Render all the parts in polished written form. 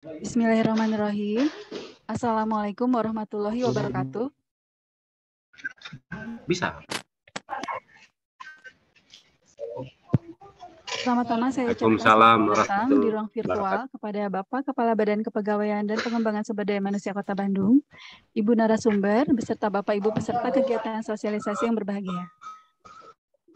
Bismillahirrahmanirrahim. Assalamualaikum warahmatullahi wabarakatuh. Bisa. Pertama-tama saya ucapkan Waalaikumsalam selamat datang di ruang warahmatullahi virtual wabarakatuh. kepada Bapak Kepala Badan Kepegawaian dan Pengembangan Sumber Daya Manusia Kota Bandung, Ibu narasumber, beserta Bapak Ibu peserta kegiatan sosialisasi yang berbahagia.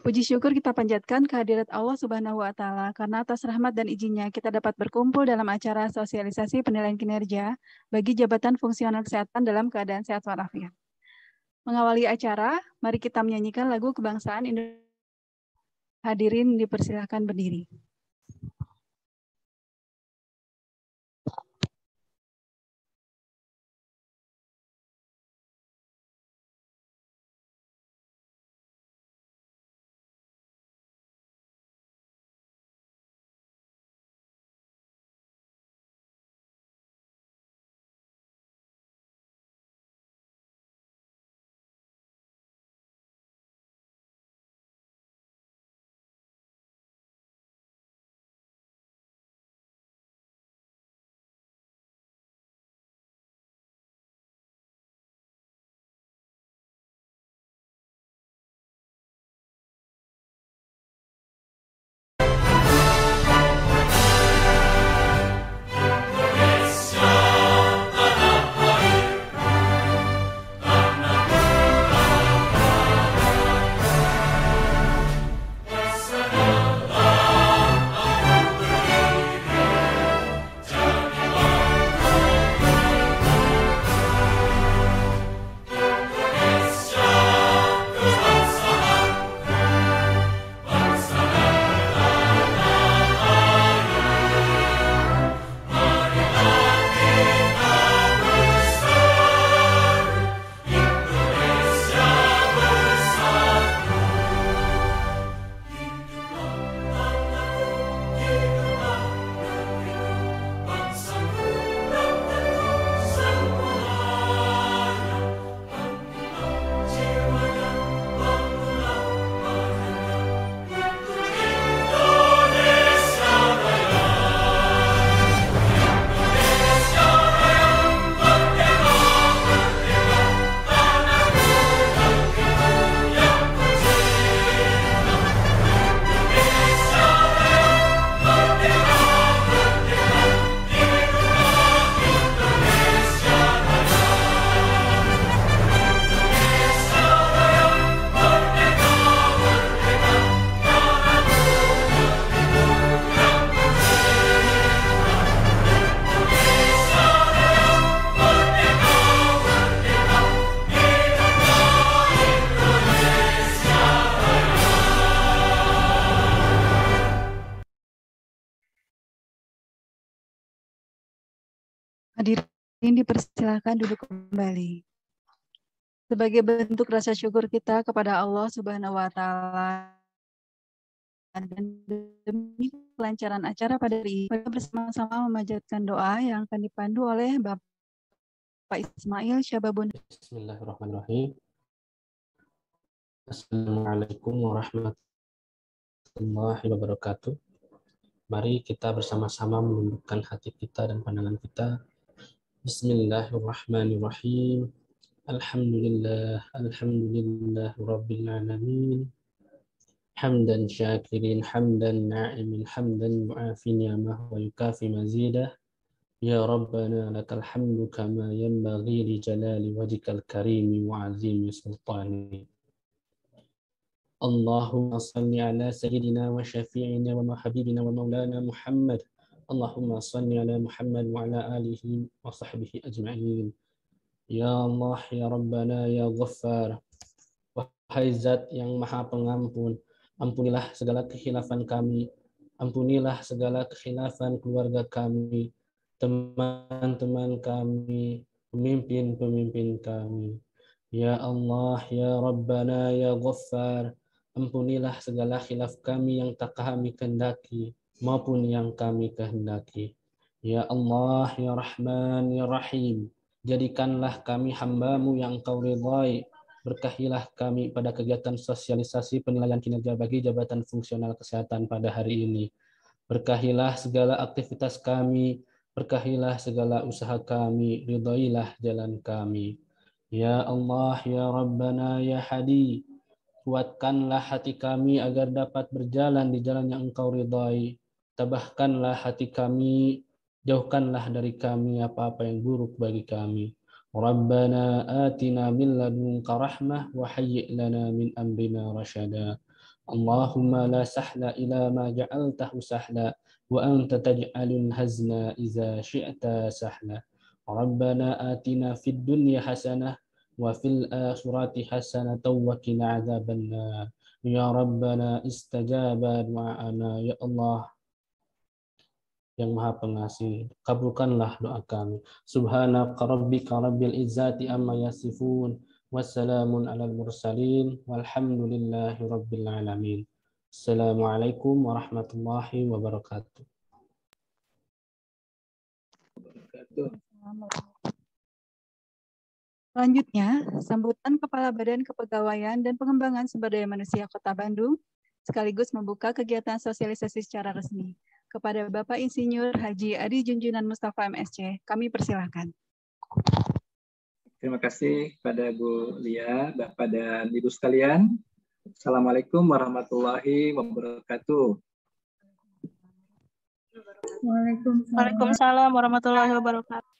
Puji syukur kita panjatkan kehadirat Allah Subhanahu wa Ta'ala karena atas rahmat dan izinnya kita dapat berkumpul dalam acara sosialisasi penilaian kinerja bagi jabatan fungsional kesehatan dalam keadaan sehat walafiat. Mengawali acara, mari kita menyanyikan lagu kebangsaan Indonesia. Hadirin dipersilakan berdiri. Hadirin dipersilakan duduk kembali. Sebagai bentuk rasa syukur kita kepada Allah Subhanahu wa Ta'ala dan demi kelancaran acara pada hari ini, kita bersama-sama memanjatkan doa yang akan dipandu oleh Bapak Ismail Syababun. Bismillahirrahmanirrahim. Assalamualaikum warahmatullahi wabarakatuh. Mari kita bersama-sama menundukkan hati kita dan pandangan kita. Bismillahirrahmanirrahim. Alhamdulillah rabbil alamin. Hamdan syakirin, hamdan na'imin, hamdan mu'afin ni'amah wa yukafi mazidah. Ya Rabbana lakal hamdu kama yanbaghi li jalali wajhikal karimi wa azimi sultani. Allahumma salli ala sayyidina wa syafi'ina wa habibina wa maulana Muhammad. Allahumma salli ala Muhammad wa ala alihi wa sahbihi ajma'in. Ya Allah, ya Rabbana, ya Ghaffar. Wahai Zat yang Maha Pengampun, ampunilah segala kekhilafan kami, ampunilah segala kekhilafan keluarga kami, teman-teman kami, pemimpin-pemimpin kami. Ya Allah, ya Rabbana, ya Ghaffar, ampunilah segala khilaf kami yang tak kami kehendaki maupun yang kami kehendaki. Ya Allah, ya Rahman, ya Rahim, jadikanlah kami hamba-Mu yang Kau ridhai. Berkahilah kami pada kegiatan sosialisasi penilaian kinerja bagi jabatan fungsional kesehatan pada hari ini. Berkahilah segala aktivitas kami, Berkahilah segala usaha kami, ridailah jalan kami. Ya Allah, ya Rabbana, ya Hadi, kuatkanlah hati kami agar dapat berjalan di jalan yang Engkau ridai. Tabahkanlah hati kami, jauhkanlah dari kami apa-apa yang buruk bagi kami. Rabbana atina min ladunka rahmah wa hayyi' lana min amrina rasyada. Allahumma la sahla ila ma ja'altahu sahla wa anta taj'alul hazna iza syi'ta sahla. Rabbana atina fid dunya hasanah wa fil akhirati hasanatan wa qina adzabannar. Ya Rabbana istajaba du'ana. Ya Allah yang Maha Pengasih, kabulkanlah doa kami. Subhanaka rabbika rabbil izzati amma yasifun, wassalamun alal mursalin, walhamdulillahi rabbil alamin. Assalamualaikum warahmatullahi wabarakatuh. Selanjutnya, sambutan Kepala Badan Kepegawaian dan Pengembangan Sumber Daya Manusia Kota Bandung, sekaligus membuka kegiatan sosialisasi secara resmi. Kepada Bapak Insinyur Haji Adi Junjunan Mustafa MSc, kami persilahkan. Terima kasih kepada Bu Lia, Bapak dan Ibu sekalian. Assalamualaikum warahmatullahi wabarakatuh. Waalaikumsalam warahmatullahi wabarakatuh.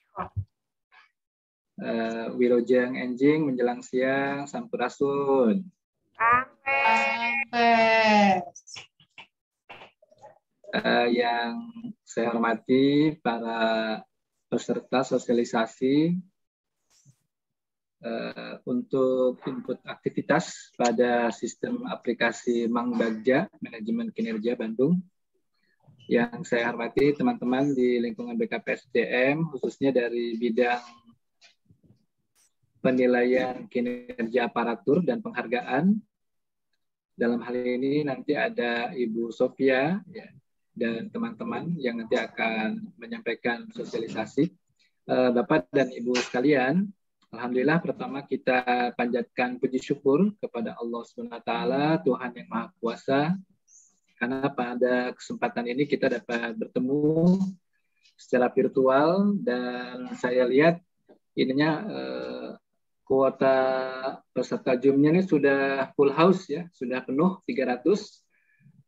Wilujeng enjing menjelang siang, sampurasun. Yang saya hormati para peserta sosialisasi untuk input aktivitas pada sistem aplikasi Mang Bagja Manajemen Kinerja Bandung. Yang saya hormati teman-teman di lingkungan BKPSDM, khususnya dari bidang penilaian kinerja aparatur dan penghargaan. Dalam hal ini nanti ada Ibu Sofia ya, dan teman-teman yang nanti akan menyampaikan sosialisasi. Bapak dan Ibu sekalian, alhamdulillah pertama kita panjatkan puji syukur kepada Allah SWT, Tuhan yang Maha Kuasa, karena pada kesempatan ini kita dapat bertemu secara virtual dan saya lihat ininya kuota peserta Zoom-nya ini sudah full house ya, sudah penuh 300.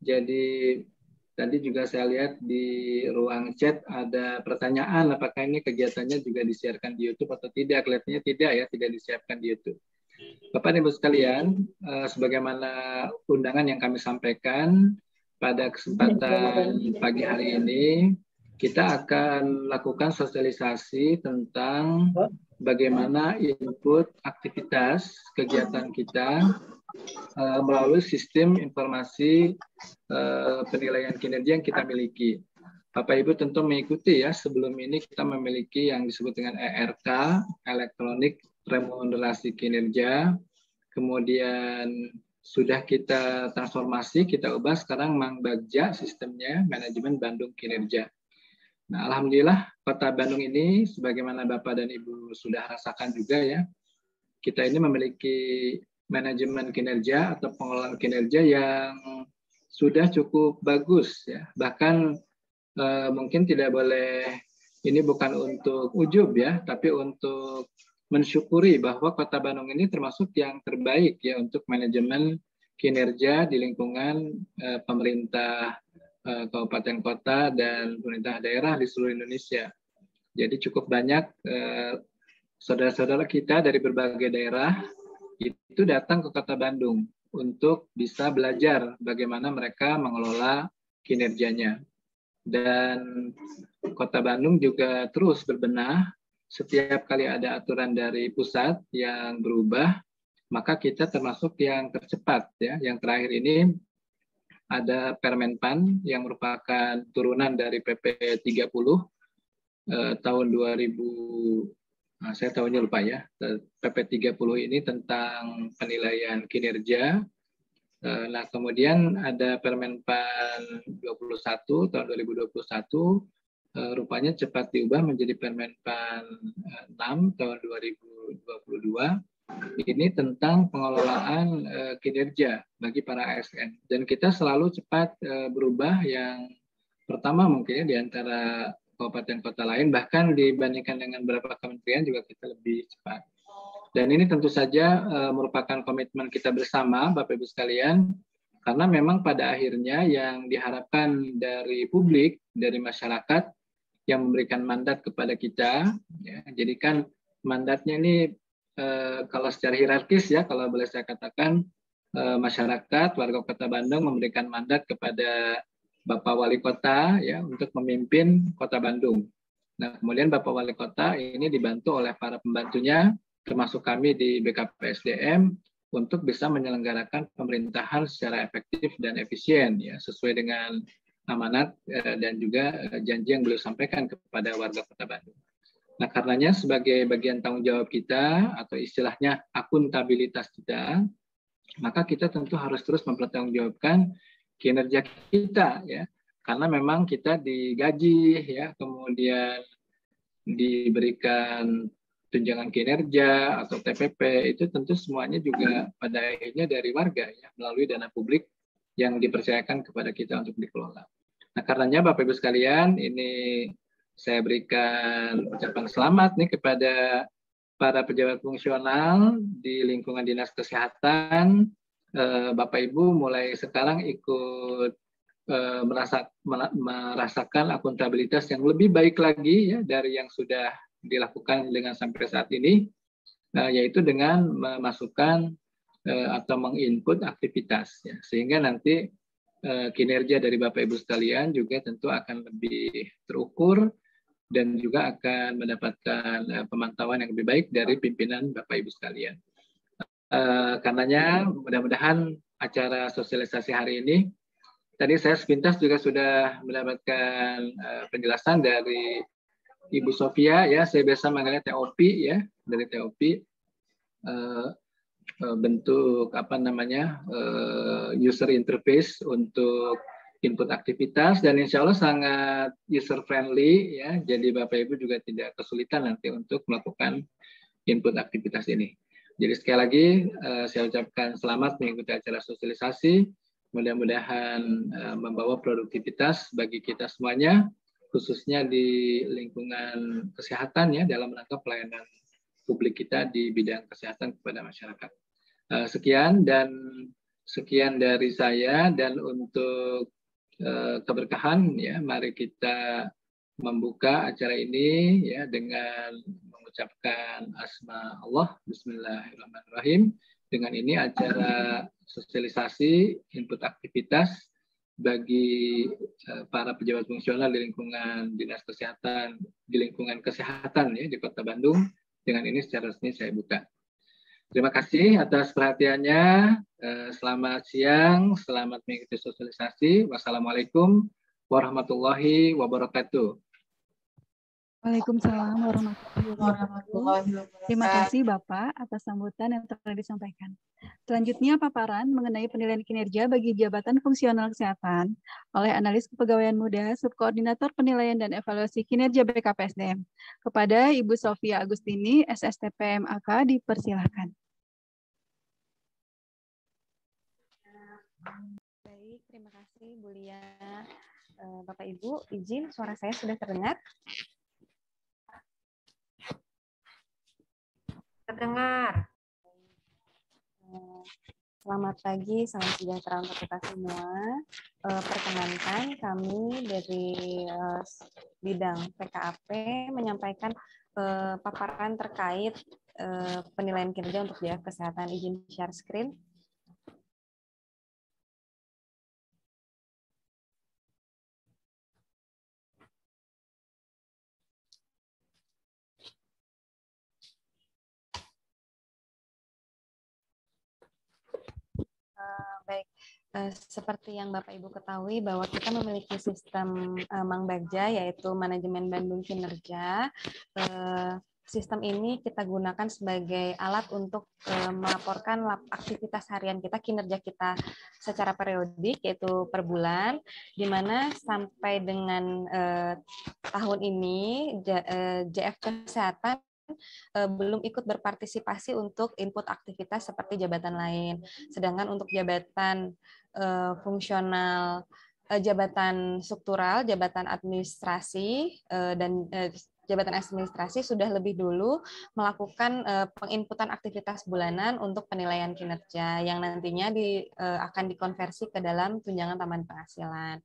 Jadi tadi juga saya lihat di ruang chat ada pertanyaan apakah ini kegiatannya juga disiarkan di YouTube atau tidak. Kelihatannya tidak ya, tidak disiarkan di YouTube. Bapak dan Ibu sekalian, sebagaimana undangan yang kami sampaikan pada kesempatan pagi hari ini, kita akan lakukan sosialisasi tentang bagaimana input aktivitas kegiatan kita melalui sistem informasi penilaian kinerja yang kita miliki. Bapak Ibu tentu mengikuti ya, sebelum ini kita memiliki yang disebut dengan ERK, Elektronik Remunerasi Kinerja, kemudian sudah kita transformasi, kita ubah sekarang Mang Bagja sistemnya, Manajemen Bandung Kinerja. Nah, alhamdulillah Kota Bandung ini, sebagaimana Bapak dan Ibu sudah rasakan juga ya, kita ini memiliki manajemen kinerja atau pengelolaan kinerja yang sudah cukup bagus ya. Bahkan mungkin tidak boleh, ini bukan untuk ujub ya, tapi untuk mensyukuri bahwa Kota Bandung ini termasuk yang terbaik ya untuk manajemen kinerja di lingkungan pemerintah kabupaten kota dan pemerintah daerah di seluruh Indonesia. Jadi cukup banyak saudara-saudara kita dari berbagai daerah itu datang ke Kota Bandung untuk bisa belajar bagaimana mereka mengelola kinerjanya. Dan Kota Bandung juga terus berbenah. Setiap kali ada aturan dari pusat yang berubah, maka kita termasuk yang tercepat ya. Yang terakhir ini ada Permenpan yang merupakan turunan dari PP 30 tahun 2000, saya tahunnya lupa ya, PP 30 ini tentang penilaian kinerja. Nah kemudian ada Permenpan 21 tahun 2021, rupanya cepat diubah menjadi Permenpan 6 tahun 2022. Ini tentang pengelolaan kinerja bagi para ASN. Dan kita selalu cepat berubah. Yang pertama mungkin di antara kabupaten kota lain, bahkan dibandingkan dengan beberapa kementerian juga kita lebih cepat. Dan ini tentu saja merupakan komitmen kita bersama, Bapak Ibu sekalian, karena memang pada akhirnya yang diharapkan dari publik, dari masyarakat yang memberikan mandat kepada kita, ya, jadi kan mandatnya ini kalau secara hierarkis ya, kalau boleh saya katakan, masyarakat, warga Kota Bandung memberikan mandat kepada Bapak Wali Kota ya untuk memimpin Kota Bandung. Nah, kemudian Bapak Wali Kota ini dibantu oleh para pembantunya, termasuk kami di BKPSDM, untuk bisa menyelenggarakan pemerintahan secara efektif dan efisien ya, sesuai dengan amanat dan juga janji yang beliau sampaikan kepada warga Kota Bandung. Nah, karenanya sebagai bagian tanggung jawab kita atau istilahnya akuntabilitas kita, maka kita tentu harus terus mempertanggungjawabkan kinerja kita ya, karena memang kita digaji ya, kemudian diberikan tunjangan kinerja atau TPP, itu tentu semuanya juga pada akhirnya dari warga ya, melalui dana publik yang dipercayakan kepada kita untuk dikelola. Nah, karenanya Bapak Ibu sekalian, ini saya berikan ucapan selamat nih kepada para pejabat fungsional di lingkungan Dinas Kesehatan. Bapak Ibu mulai sekarang ikut merasakan akuntabilitas yang lebih baik lagi ya dari yang sudah dilakukan dengan sampai saat ini, yaitu dengan memasukkan atau menginput aktivitas ya, sehingga nanti kinerja dari Bapak Ibu sekalian juga tentu akan lebih terukur dan juga akan mendapatkan pemantauan yang lebih baik dari pimpinan Bapak Ibu sekalian. Karenanya mudah-mudahan acara sosialisasi hari ini, tadi saya sepintas juga sudah mendapatkan penjelasan dari Ibu Sofia ya, saya biasa manggilnya TOP ya, dari TOP, bentuk apa namanya user interface untuk input aktivitas, dan insya Allah sangat user friendly ya, jadi Bapak Ibu juga tidak kesulitan nanti untuk melakukan input aktivitas ini. Jadi sekali lagi saya ucapkan selamat mengikuti acara sosialisasi, mudah-mudahan membawa produktivitas bagi kita semuanya, khususnya di lingkungan kesehatan ya, dalam rangka pelayanan publik kita di bidang kesehatan kepada masyarakat. Sekian dari saya, dan untuk keberkahan ya, mari kita membuka acara ini ya dengan mengucapkan asma Allah, Bismillahirrahmanirrahim. Dengan ini acara sosialisasi input aktivitas bagi para pejabat fungsional di lingkungan Dinas Kesehatan, di lingkungan kesehatan ya di Kota Bandung, dengan ini secara resmi saya buka. Terima kasih atas perhatiannya. Selamat siang, selamat mengikuti sosialisasi. Wassalamualaikum warahmatullahi wabarakatuh. Waalaikumsalam warahmatullahi wabarakatuh. Terima kasih Bapak atas sambutan yang telah disampaikan. Selanjutnya paparan mengenai penilaian kinerja bagi jabatan fungsional kesehatan oleh analis kepegawaian muda, subkoordinator penilaian dan evaluasi kinerja BKPSDM. Kepada Ibu Sofia Agustini, SSTP MAK, dipersilahkan. Baik, terima kasih Bu Lia. Bapak Ibu, izin suara saya sudah terdengar? Terdengar. Selamat pagi, salam sejahtera untuk kita semua. Perkenankan kami dari bidang PKAP menyampaikan paparan terkait penilaian kinerja untuk biaya kesehatan. Izin share screen. Baik, seperti yang Bapak Ibu ketahui bahwa kita memiliki sistem Mangbagja, yaitu manajemen Bandung kinerja. Sistem ini kita gunakan sebagai alat untuk melaporkan aktivitas harian kita, kinerja kita secara periodik, yaitu per bulan, di mana sampai dengan tahun ini JF Kesehatan belum ikut berpartisipasi untuk input aktivitas seperti jabatan lain. Sedangkan untuk jabatan fungsional jabatan struktural, jabatan administrasi, dan jabatan administrasi sudah lebih dulu melakukan penginputan aktivitas bulanan untuk penilaian kinerja yang nantinya akan dikonversi ke dalam tunjangan tambahan penghasilan.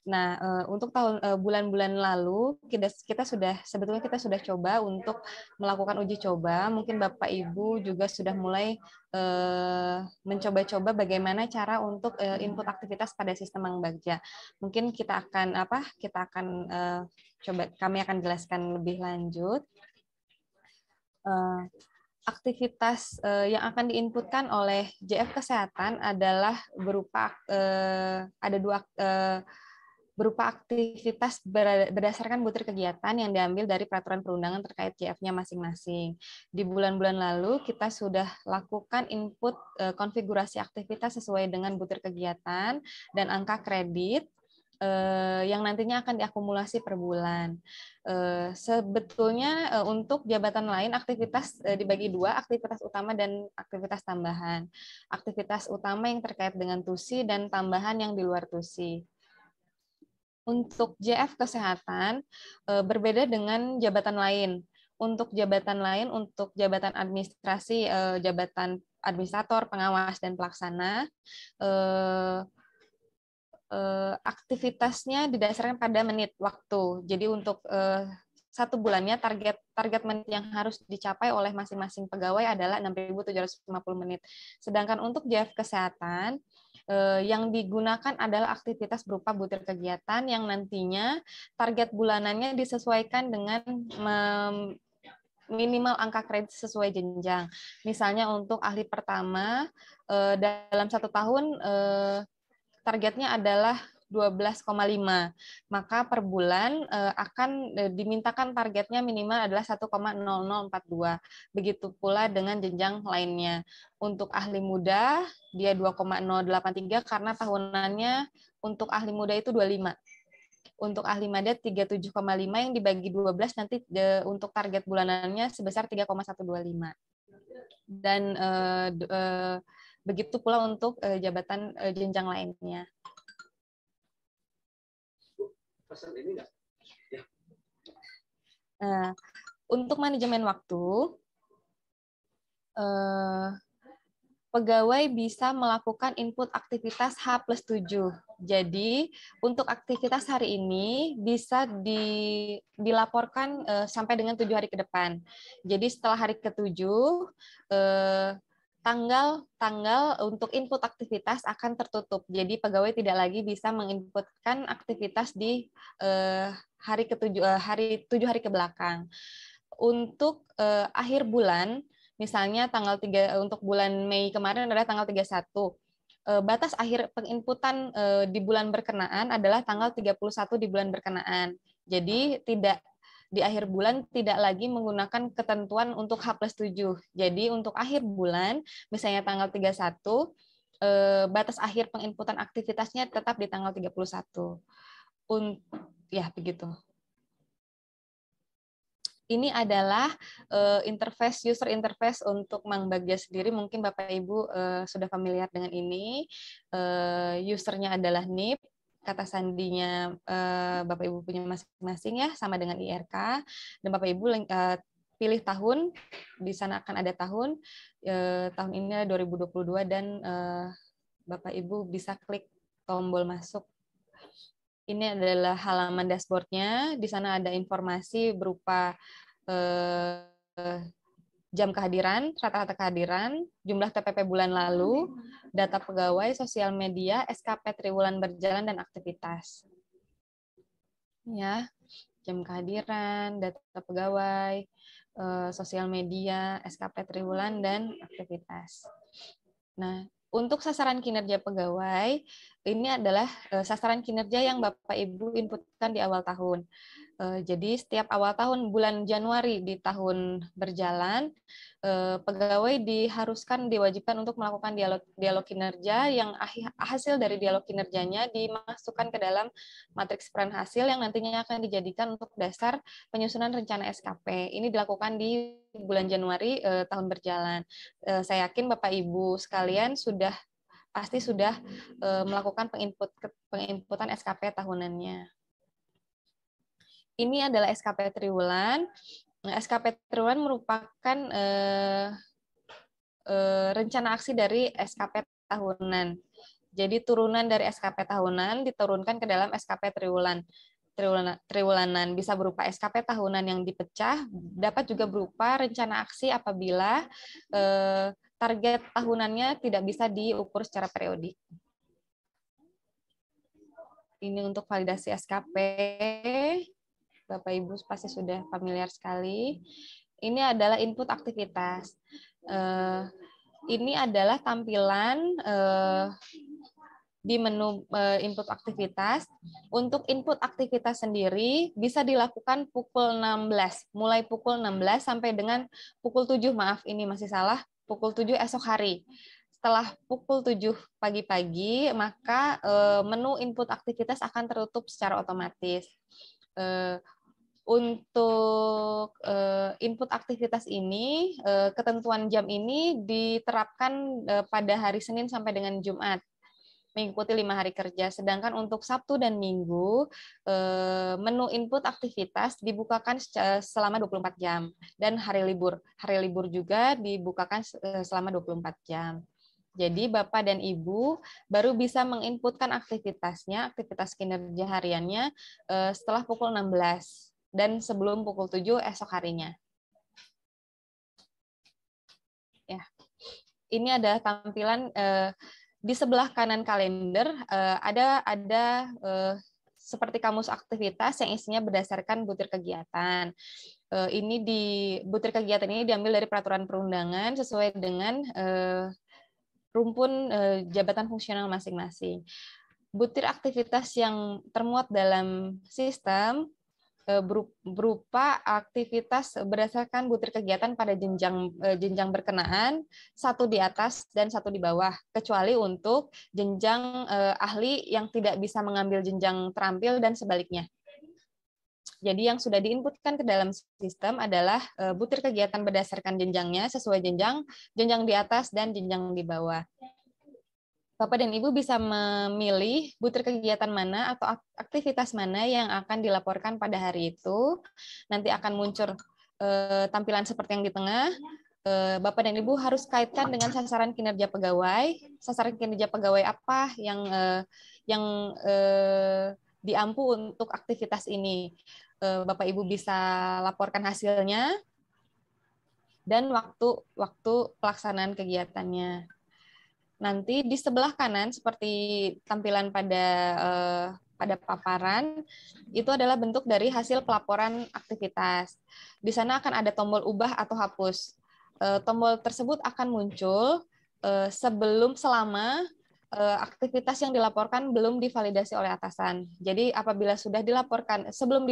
Nah, untuk bulan-bulan lalu kita sudah coba untuk melakukan uji coba. Mungkin Bapak Ibu juga sudah mulai mencoba-coba bagaimana cara untuk input aktivitas pada sistem Mang Bagja. Mungkin kami akan jelaskan lebih lanjut. Aktivitas yang akan diinputkan oleh JF Kesehatan adalah berupa berupa aktivitas berdasarkan butir kegiatan yang diambil dari peraturan perundangan terkait JF-nya masing-masing. Di bulan-bulan lalu kita sudah lakukan input konfigurasi aktivitas sesuai dengan butir kegiatan dan angka kredit yang nantinya akan diakumulasi per bulan. Sebetulnya untuk jabatan lain aktivitas dibagi dua, aktivitas utama dan aktivitas tambahan. Aktivitas utama yang terkait dengan TUSI dan tambahan yang di luar TUSI. Untuk JF Kesehatan berbeda dengan jabatan lain. Untuk jabatan lain, untuk jabatan administrasi, jabatan administrator, pengawas, dan pelaksana, aktivitasnya didasarkan pada menit waktu. Jadi untuk satu bulannya target menit yang harus dicapai oleh masing-masing pegawai adalah 6.750 menit. Sedangkan untuk JF Kesehatan yang digunakan adalah aktivitas berupa butir kegiatan yang nantinya target bulanannya disesuaikan dengan minimal angka kredit sesuai jenjang. Misalnya untuk ahli pertama dalam 1 tahun targetnya adalah 12,5, maka per bulan akan dimintakan targetnya minimal adalah 1,0042. Begitu pula dengan jenjang lainnya. Untuk ahli muda, dia 2,083 karena tahunannya untuk ahli muda itu 25. Untuk ahli mada 37,5 yang dibagi 12 nanti untuk target bulanannya sebesar 3,125. Dan begitu pula untuk jabatan jenjang lainnya. Untuk manajemen waktu, pegawai bisa melakukan input aktivitas H+7. Jadi, untuk aktivitas hari ini bisa dilaporkan sampai dengan 7 hari ke depan. Jadi, setelah hari ke-7, tanggal untuk input aktivitas akan tertutup. Jadi pegawai tidak lagi bisa menginputkan aktivitas di hari 7 hari ke belakang. Untuk akhir bulan, misalnya tanggal 3 untuk bulan Mei kemarin adalah tanggal 31. Batas akhir penginputan di bulan berkenaan adalah tanggal 31 di bulan berkenaan. Jadi di akhir bulan tidak lagi menggunakan ketentuan untuk H+7. Jadi untuk akhir bulan, misalnya tanggal 31, batas akhir penginputan aktivitasnya tetap di tanggal 31. Ya, begitu. Ini adalah user interface untuk Mang Bagja sendiri. Mungkin Bapak Ibu sudah familiar dengan ini. Usernya adalah NIP. Kata sandinya Bapak Ibu punya masing-masing ya, sama dengan IRK. Dan Bapak Ibu pilih tahun, di sana akan ada tahun. Tahun ini 2022 dan Bapak Ibu bisa klik tombol masuk. Ini adalah halaman dashboard-nya. Di sana ada informasi berupa jam kehadiran, rata-rata kehadiran, jumlah TPP bulan lalu, data pegawai, sosial media, SKP triwulan berjalan, dan aktivitas. Ya, jam kehadiran, data pegawai, sosial media, SKP triwulan, dan aktivitas. Nah, untuk sasaran kinerja pegawai, ini adalah sasaran kinerja yang Bapak Ibu inputkan di awal tahun. Jadi setiap awal tahun bulan Januari di tahun berjalan, pegawai diwajibkan untuk melakukan dialog kinerja yang hasil dari dialog kinerjanya dimasukkan ke dalam matriks peran hasil yang nantinya akan dijadikan untuk dasar penyusunan rencana SKP. Ini dilakukan di bulan Januari tahun berjalan. Saya yakin Bapak Ibu sekalian sudah pasti sudah melakukan penginputan SKP tahunannya. Ini adalah SKP triwulan. SKP triwulan merupakan rencana aksi dari SKP tahunan. Jadi turunan dari SKP tahunan diturunkan ke dalam SKP triwulanan. Bisa berupa SKP tahunan yang dipecah, dapat juga berupa rencana aksi apabila target tahunannya tidak bisa diukur secara periodik. Ini untuk validasi SKP. Bapak Ibu pasti sudah familiar sekali. Ini adalah input aktivitas. Ini adalah tampilan di menu input aktivitas. Untuk input aktivitas sendiri bisa dilakukan pukul 16, mulai pukul 16 sampai dengan pukul 7, maaf ini masih salah, pukul 7 esok hari. Setelah pukul 7 pagi-pagi, maka menu input aktivitas akan tertutup secara otomatis. Untuk input aktivitas ini, ketentuan jam ini diterapkan pada hari Senin sampai dengan Jumat, mengikuti 5 hari kerja. Sedangkan untuk Sabtu dan Minggu, menu input aktivitas dibukakan selama 24 jam. Dan hari libur juga dibukakan selama 24 jam. Jadi Bapak dan Ibu baru bisa menginputkan aktivitasnya, aktivitas kinerja hariannya setelah pukul 16 dan sebelum pukul 7 esok harinya. Ya. Ini adalah tampilan di sebelah kanan kalender ada seperti kamus aktivitas yang isinya berdasarkan butir kegiatan. Ini di butir kegiatan ini diambil dari peraturan perundangan sesuai dengan rumpun jabatan fungsional masing-masing. Butir aktivitas yang termuat dalam sistem berupa aktivitas berdasarkan butir kegiatan pada jenjang berkenaan, satu di atas dan satu di bawah, kecuali untuk jenjang ahli yang tidak bisa mengambil jenjang terampil dan sebaliknya. Jadi yang sudah diinputkan ke dalam sistem adalah butir kegiatan berdasarkan jenjangnya sesuai jenjang di atas dan jenjang di bawah. Bapak dan Ibu bisa memilih butir kegiatan mana atau aktivitas mana yang akan dilaporkan pada hari itu. Nanti akan muncul tampilan seperti yang di tengah. Bapak dan Ibu harus kaitkan dengan sasaran kinerja pegawai. Sasaran kinerja pegawai apa yang diampu untuk aktivitas ini. Bapak Ibu bisa laporkan hasilnya dan waktu pelaksanaan kegiatannya. Nanti di sebelah kanan seperti tampilan pada paparan itu adalah bentuk dari hasil pelaporan aktivitas. Di sana akan ada tombol ubah atau hapus. Tombol tersebut akan muncul selama aktivitas yang dilaporkan belum divalidasi oleh atasan. Jadi apabila sudah dilaporkan sebelum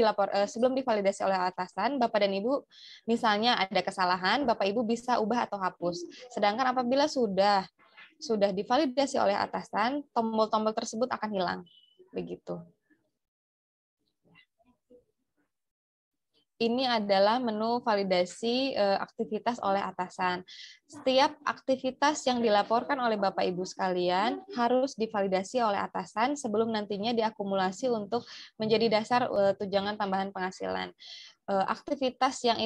divalidasi oleh atasan, Bapak dan Ibu misalnya ada kesalahan, Bapak Ibu bisa ubah atau hapus. Sedangkan apabila sudah divalidasi oleh atasan, tombol-tombol tersebut akan hilang. Begitu. Ini adalah menu validasi aktivitas oleh atasan. Setiap aktivitas yang dilaporkan oleh Bapak Ibu sekalian harus divalidasi oleh atasan sebelum nantinya diakumulasi untuk menjadi dasar tunjangan tambahan penghasilan. Aktivitas yang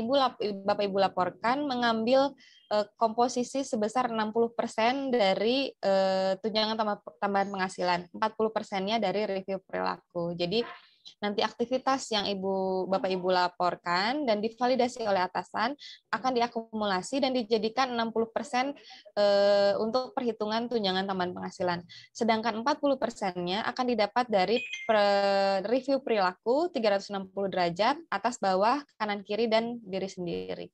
Bapak Ibu laporkan mengambil komposisi sebesar 60% dari tunjangan tambahan penghasilan, 40%-nya dari review perilaku. Jadi nanti aktivitas yang Bapak Ibu laporkan dan divalidasi oleh atasan akan diakumulasi dan dijadikan 60% untuk perhitungan tunjangan tambahan penghasilan. Sedangkan 40%-nya akan didapat dari review perilaku 360 derajat, atas, bawah, kanan, kiri, dan diri sendiri.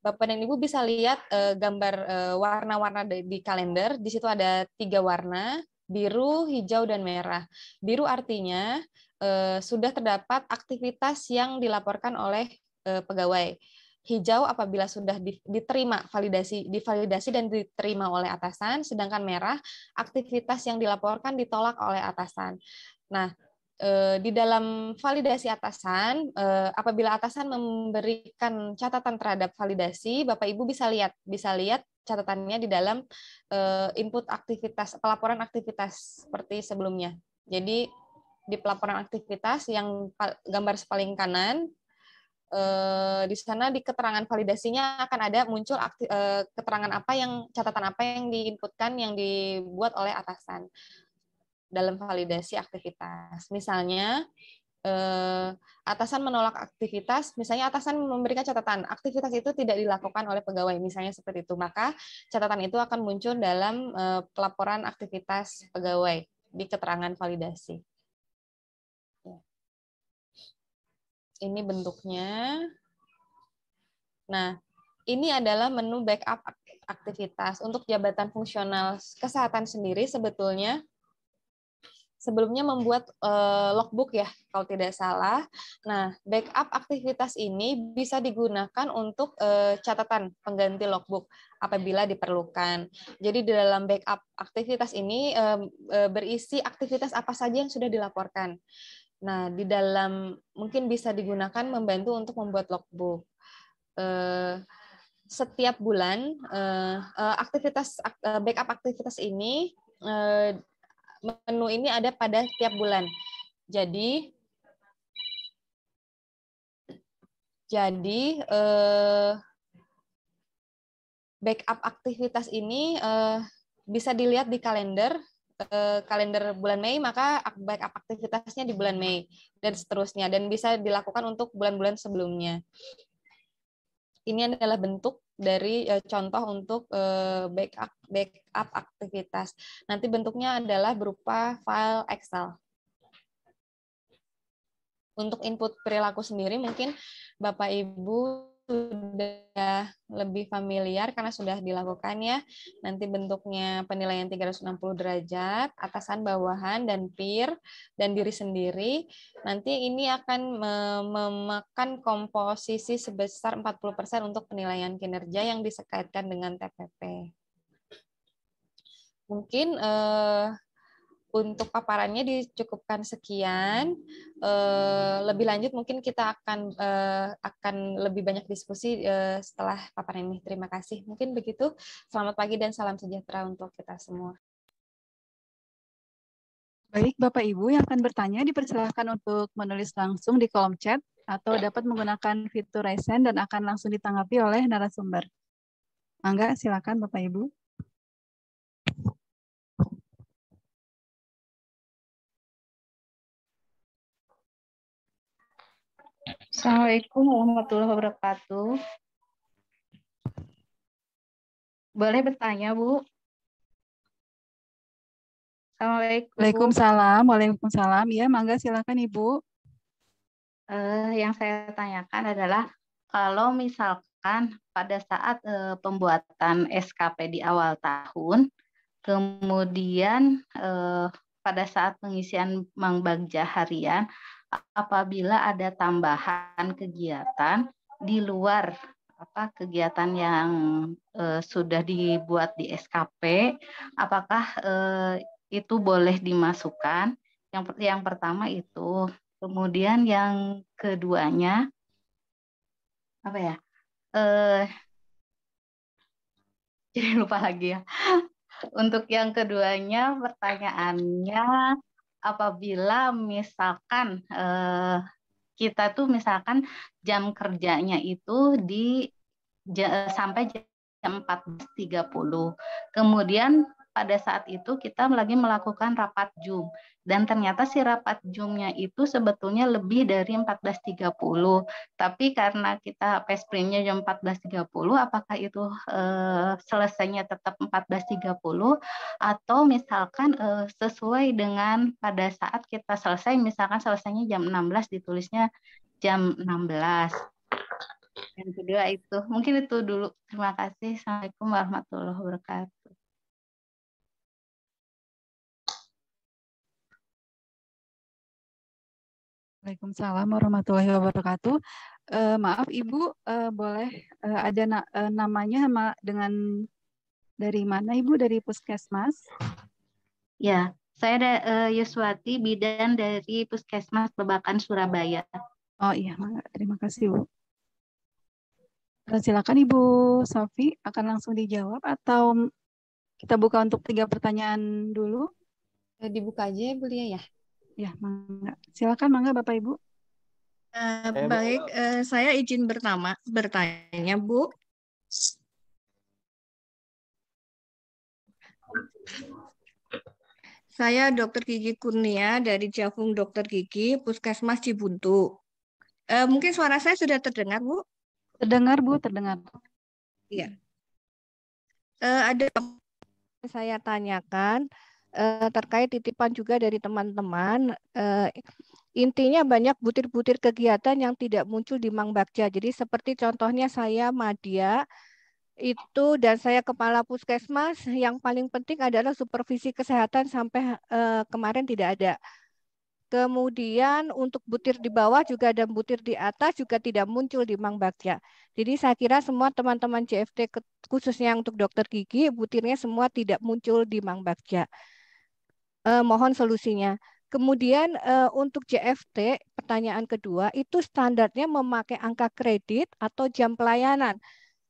Bapak dan Ibu bisa lihat gambar warna-warna di kalender. Di situ ada 3 warna, biru, hijau, dan merah. Biru artinya sudah terdapat aktivitas yang dilaporkan oleh pegawai. Hijau apabila sudah diterima divalidasi dan diterima oleh atasan, sedangkan merah aktivitas yang dilaporkan ditolak oleh atasan. Nah, di dalam validasi atasan, apabila atasan memberikan catatan terhadap validasi, Bapak Ibu bisa lihat catatannya di dalam input aktivitas, pelaporan aktivitas seperti sebelumnya. Jadi di pelaporan aktivitas yang gambar paling kanan, di sana di keterangan validasinya akan ada muncul keterangan apa yang, catatan apa yang diinputkan, yang dibuat oleh atasan dalam validasi aktivitas. Misalnya atasan menolak aktivitas, misalnya atasan memberikan catatan aktivitas itu tidak dilakukan oleh pegawai, misalnya seperti itu, maka catatan itu akan muncul dalam pelaporan aktivitas pegawai di keterangan validasi. Ini bentuknya. Nah, ini adalah menu backup aktivitas. Untuk jabatan fungsional kesehatan sendiri sebetulnya sebelumnya membuat logbook ya, kalau tidak salah. Nah, backup aktivitas ini bisa digunakan untuk catatan pengganti logbook apabila diperlukan. Jadi di dalam backup aktivitas ini berisi aktivitas apa saja yang sudah dilaporkan. Nah, di dalam mungkin bisa digunakan membantu untuk membuat logbook. Setiap bulan aktivitas backup aktivitas ini menu ini ada pada tiap bulan. Jadi backup aktivitas ini bisa dilihat di kalender bulan Mei, maka backup aktivitasnya di bulan Mei dan seterusnya, dan bisa dilakukan untuk bulan-bulan sebelumnya. Ini adalah bentuk dari contoh untuk backup aktivitas. Nanti bentuknya adalah berupa file Excel. Untuk input perilaku sendiri mungkin Bapak Ibu sudah lebih familiar karena sudah dilakukan ya. Nanti bentuknya penilaian 360 derajat, atasan, bawahan, dan peer, dan diri sendiri. Nanti ini akan memakan komposisi sebesar 40% untuk penilaian kinerja yang dikaitkan dengan TPP. Mungkin untuk paparannya dicukupkan sekian. Lebih lanjut mungkin kita akan lebih banyak diskusi setelah paparan ini. Terima kasih. Mungkin begitu. Selamat pagi dan salam sejahtera untuk kita semua. Baik, Bapak Ibu yang akan bertanya dipersilahkan untuk menulis langsung di kolom chat atau dapat menggunakan fitur raise hand dan akan langsung ditanggapi oleh narasumber. Mangga, silakan Bapak Ibu. Assalamualaikum warahmatullahi wabarakatuh. Boleh bertanya, Bu? Assalamualaikum. Waalaikumsalam. Waalaikumsalam. Ya, mangga silakan Ibu. Yang saya tanyakan adalah kalau misalkan pada saat pembuatan SKP di awal tahun, kemudian pada saat pengisian Mangbagja harian, apabila ada tambahan kegiatan di luar kegiatan yang sudah dibuat di SKP, apakah itu boleh dimasukkan? Yang pertama itu. Kemudian yang keduanya apa ya? Jadi lupa lagi ya. Untuk yang keduanya pertanyaannya, apabila misalkan kita tuh misalkan jam kerjanya itu sampai jam 14.30. Kemudian pada saat itu kita lagi melakukan rapat Zoom. Dan ternyata si rapat Zoom-nya itu sebetulnya lebih dari 14.30. Tapi karena kita sprintnya jam 14.30, apakah itu selesainya tetap 14.30 atau misalkan sesuai dengan pada saat kita selesai, misalkan selesainya jam 16 ditulisnya jam 16. Yang kedua itu, mungkin itu dulu. Terima kasih. Assalamualaikum warahmatullahi wabarakatuh. Waalaikumsalam warahmatullahi wabarakatuh. Maaf Ibu, boleh ada namanya dengan dari mana Ibu? Dari Puskesmas? Ya, saya Yuswati, bidan dari Puskesmas Babakan, Surabaya. Oh iya, terima kasih Bu. Silakan Ibu Sofi, akan langsung dijawab atau kita buka untuk 3 pertanyaan dulu? Dibuka aja ya Bu Lia ya. Ya, mangga. Silakan mangga Bapak Ibu. Baik, saya izin bertanya, Bu. Saya Dr. Gigi Kurnia dari Javung Dokter Gigi, Puskesmas Cibuntu. Mungkin suara saya sudah terdengar, Bu? Terdengar Bu, terdengar. Iya. Ada yang saya tanyakan terkait titipan juga dari teman-teman. Intinya banyak butir-butir kegiatan yang tidak muncul di Mang Bagja. Jadi seperti contohnya saya Madya itu dan saya kepala puskesmas, yang paling penting adalah supervisi kesehatan sampai kemarin tidak ada. Kemudian untuk butir di bawah juga dan butir di atas juga tidak muncul di Mang Bagja. Jadi saya kira semua teman-teman CFT khususnya untuk dokter gigi, butirnya semua tidak muncul di Mang Bagja. Mohon solusinya. Kemudian untuk JFT, pertanyaan kedua, itu standarnya memakai angka kredit atau jam pelayanan.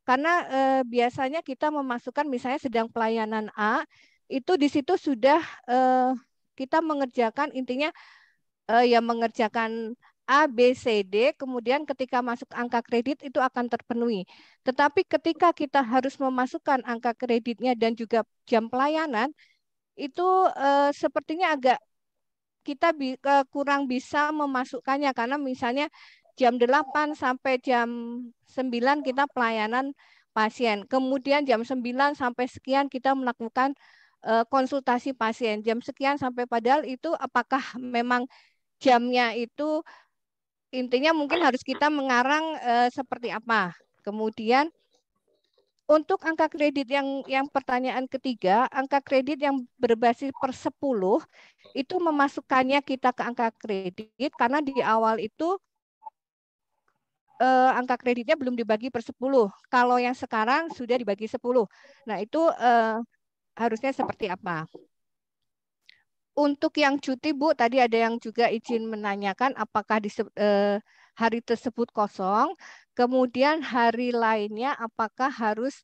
Karena biasanya kita memasukkan misalnya sedang pelayanan A, itu di situ sudah kita mengerjakan intinya yang mengerjakan A, B, C, D, kemudian ketika masuk angka kredit itu akan terpenuhi. Tetapi ketika kita harus memasukkan angka kreditnya dan juga jam pelayanan, itu sepertinya agak kita kurang bisa memasukkannya karena misalnya jam 8 sampai jam 9 kita pelayanan pasien. Kemudian jam 9 sampai sekian kita melakukan konsultasi pasien. Jam sekian sampai padahal itu apakah memang jamnya itu intinya mungkin harus kita mengarang seperti apa. Kemudian untuk angka kredit yang pertanyaan ketiga, angka kredit yang berbasis per 10 itu memasukkannya kita ke angka kredit karena di awal itu angka kreditnya belum dibagi per 10. Kalau yang sekarang sudah dibagi 10. Nah, itu harusnya seperti apa? Untuk yang cuti, Bu, tadi ada yang juga izin menanyakan apakah di hari tersebut kosong, kemudian hari lainnya apakah harus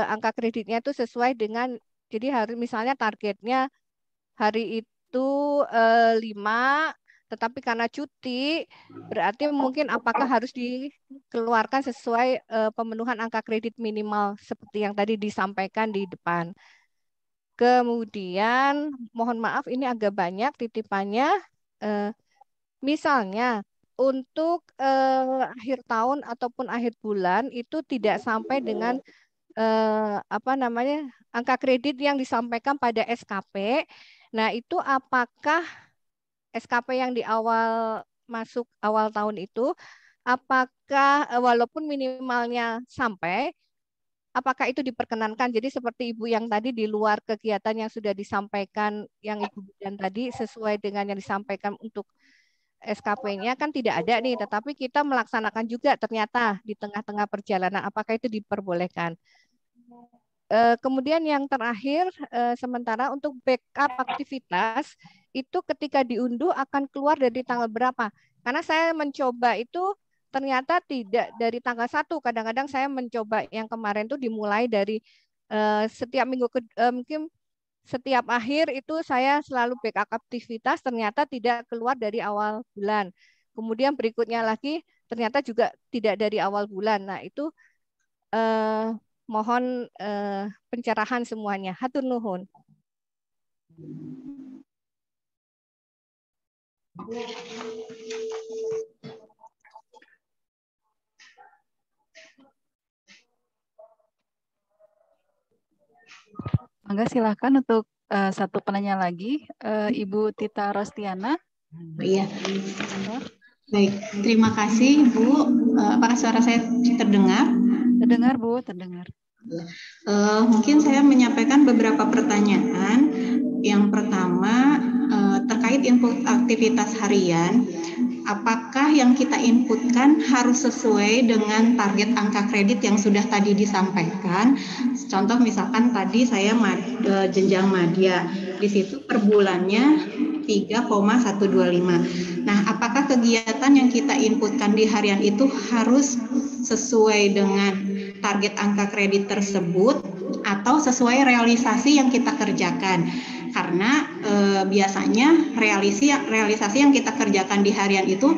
angka kreditnya itu sesuai dengan, jadi harus misalnya targetnya hari itu 5, tetapi karena cuti, berarti mungkin apakah harus dikeluarkan sesuai pemenuhan angka kredit minimal seperti yang tadi disampaikan di depan. Kemudian, mohon maaf ini agak banyak titipannya. Misalnya, untuk akhir tahun ataupun akhir bulan itu tidak sampai dengan angka kredit yang disampaikan pada SKP. Nah, itu apakah SKP yang di awal masuk awal tahun itu, apakah walaupun minimalnya sampai, apakah itu diperkenankan? Jadi seperti Ibu yang tadi di luar kegiatan yang sudah disampaikan, yang Ibu bilang tadi sesuai dengan yang disampaikan untuk SKP-nya kan tidak ada nih, tetapi kita melaksanakan juga ternyata di tengah-tengah perjalanan, apakah itu diperbolehkan? Kemudian yang terakhir, sementara untuk backup aktivitas, itu ketika diunduh akan keluar dari tanggal berapa? Karena saya mencoba itu, ternyata tidak dari tanggal 1. Kadang-kadang saya mencoba yang kemarin itu dimulai dari setiap minggu, mungkin setiap akhir itu saya selalu backup aktivitas, ternyata tidak keluar dari awal bulan. Kemudian berikutnya lagi, ternyata juga tidak dari awal bulan. Nah itu mohon pencerahan semuanya. Hatur nuhun. Mangga silakan untuk satu penanya lagi, Ibu Tita Rostiana. Iya. Baik, terima kasih Bu. Apakah suara saya terdengar? Terdengar Bu, terdengar. Mungkin saya menyampaikan beberapa pertanyaan. Yang pertama terkait input aktivitas harian, apakah yang kita inputkan harus sesuai dengan target angka kredit yang sudah tadi disampaikan? Contoh misalkan tadi saya jenjang madya, di situ per bulannya 3,125. Nah, apakah kegiatan yang kita inputkan di harian itu harus sesuai dengan target angka kredit tersebut atau sesuai realisasi yang kita kerjakan. Karena biasanya realisasi yang kita kerjakan di harian itu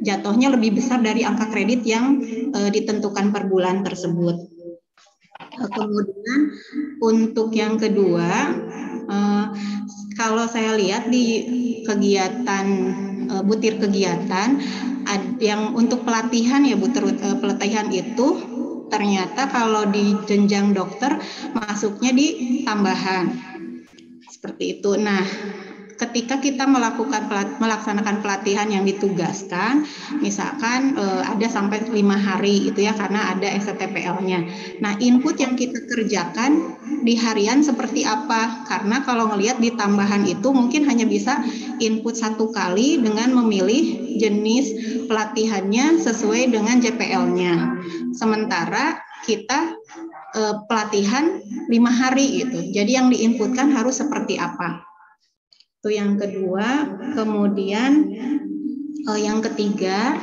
jatuhnya lebih besar dari angka kredit yang ditentukan per bulan tersebut. Kemudian untuk yang kedua, kalau saya lihat di kegiatan butir kegiatan yang untuk pelatihan ya pelatihan itu ternyata kalau di jenjang dokter masuknya di tambahan seperti itu. Nah, ketika kita melaksanakan pelatihan yang ditugaskan, misalkan ada sampai 5 hari itu ya karena ada STPL-nya. Nah, input yang kita kerjakan di harian seperti apa? Karena kalau ngelihat di tambahan itu mungkin hanya bisa input 1 kali dengan memilih jenis pelatihannya sesuai dengan JPL-nya. Sementara kita pelatihan 5 hari gitu. Jadi yang diinputkan harus seperti apa? Itu yang kedua. Kemudian yang ketiga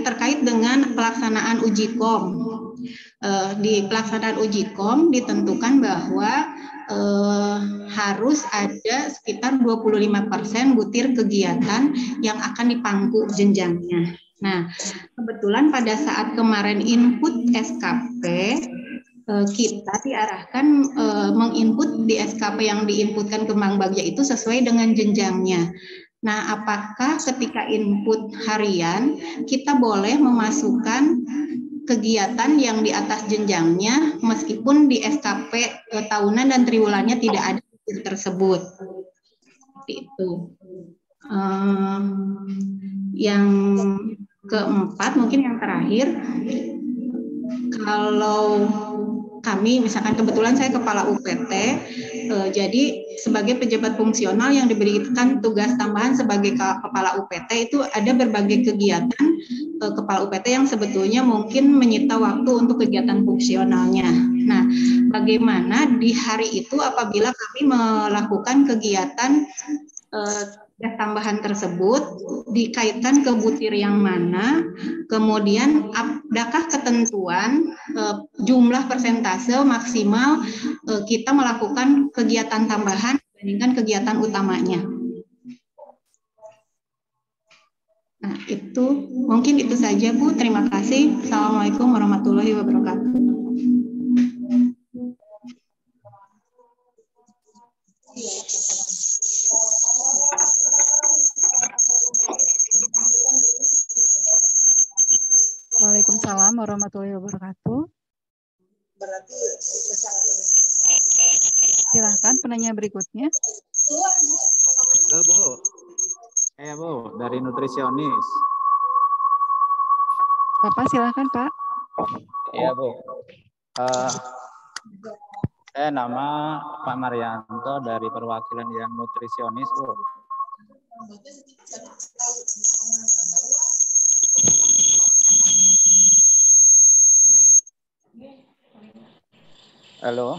terkait dengan pelaksanaan uji kom. Di pelaksanaan uji kom ditentukan bahwa harus ada sekitar 25% butir kegiatan yang akan dipangku jenjangnya. Nah, kebetulan pada saat kemarin input SKP kita diarahkan menginput di SKP yang diinputkan ke Bank Bagja itu sesuai dengan jenjangnya. Nah, apakah ketika input harian kita boleh memasukkan kegiatan yang di atas jenjangnya meskipun di SKP tahunan dan triwulannya tidak ada tersebut? Seperti itu. Yang keempat, mungkin yang terakhir, kalau kami misalkan kebetulan saya kepala UPT, jadi sebagai pejabat fungsional yang diberikan tugas tambahan sebagai kepala UPT itu ada berbagai kegiatan kepala UPT yang sebetulnya mungkin menyita waktu untuk kegiatan fungsionalnya. Nah, bagaimana di hari itu apabila kami melakukan kegiatan tambahan tersebut dikaitkan ke butir yang mana, kemudian adakah ketentuan jumlah persentase maksimal kita melakukan kegiatan tambahan dibandingkan kegiatan utamanya. Nah, itu mungkin itu saja Bu. Terima kasih. Assalamualaikum warahmatullahi wabarakatuh. Waalaikumsalam warahmatullahi wabarakatuh. Silahkan penanya berikutnya. Halo Bu, saya Bu dari nutrisionis. Bapak silahkan Pak. Iya Bu, saya nama Pak Marianto dari perwakilan yang nutrisionis Bu. Halo.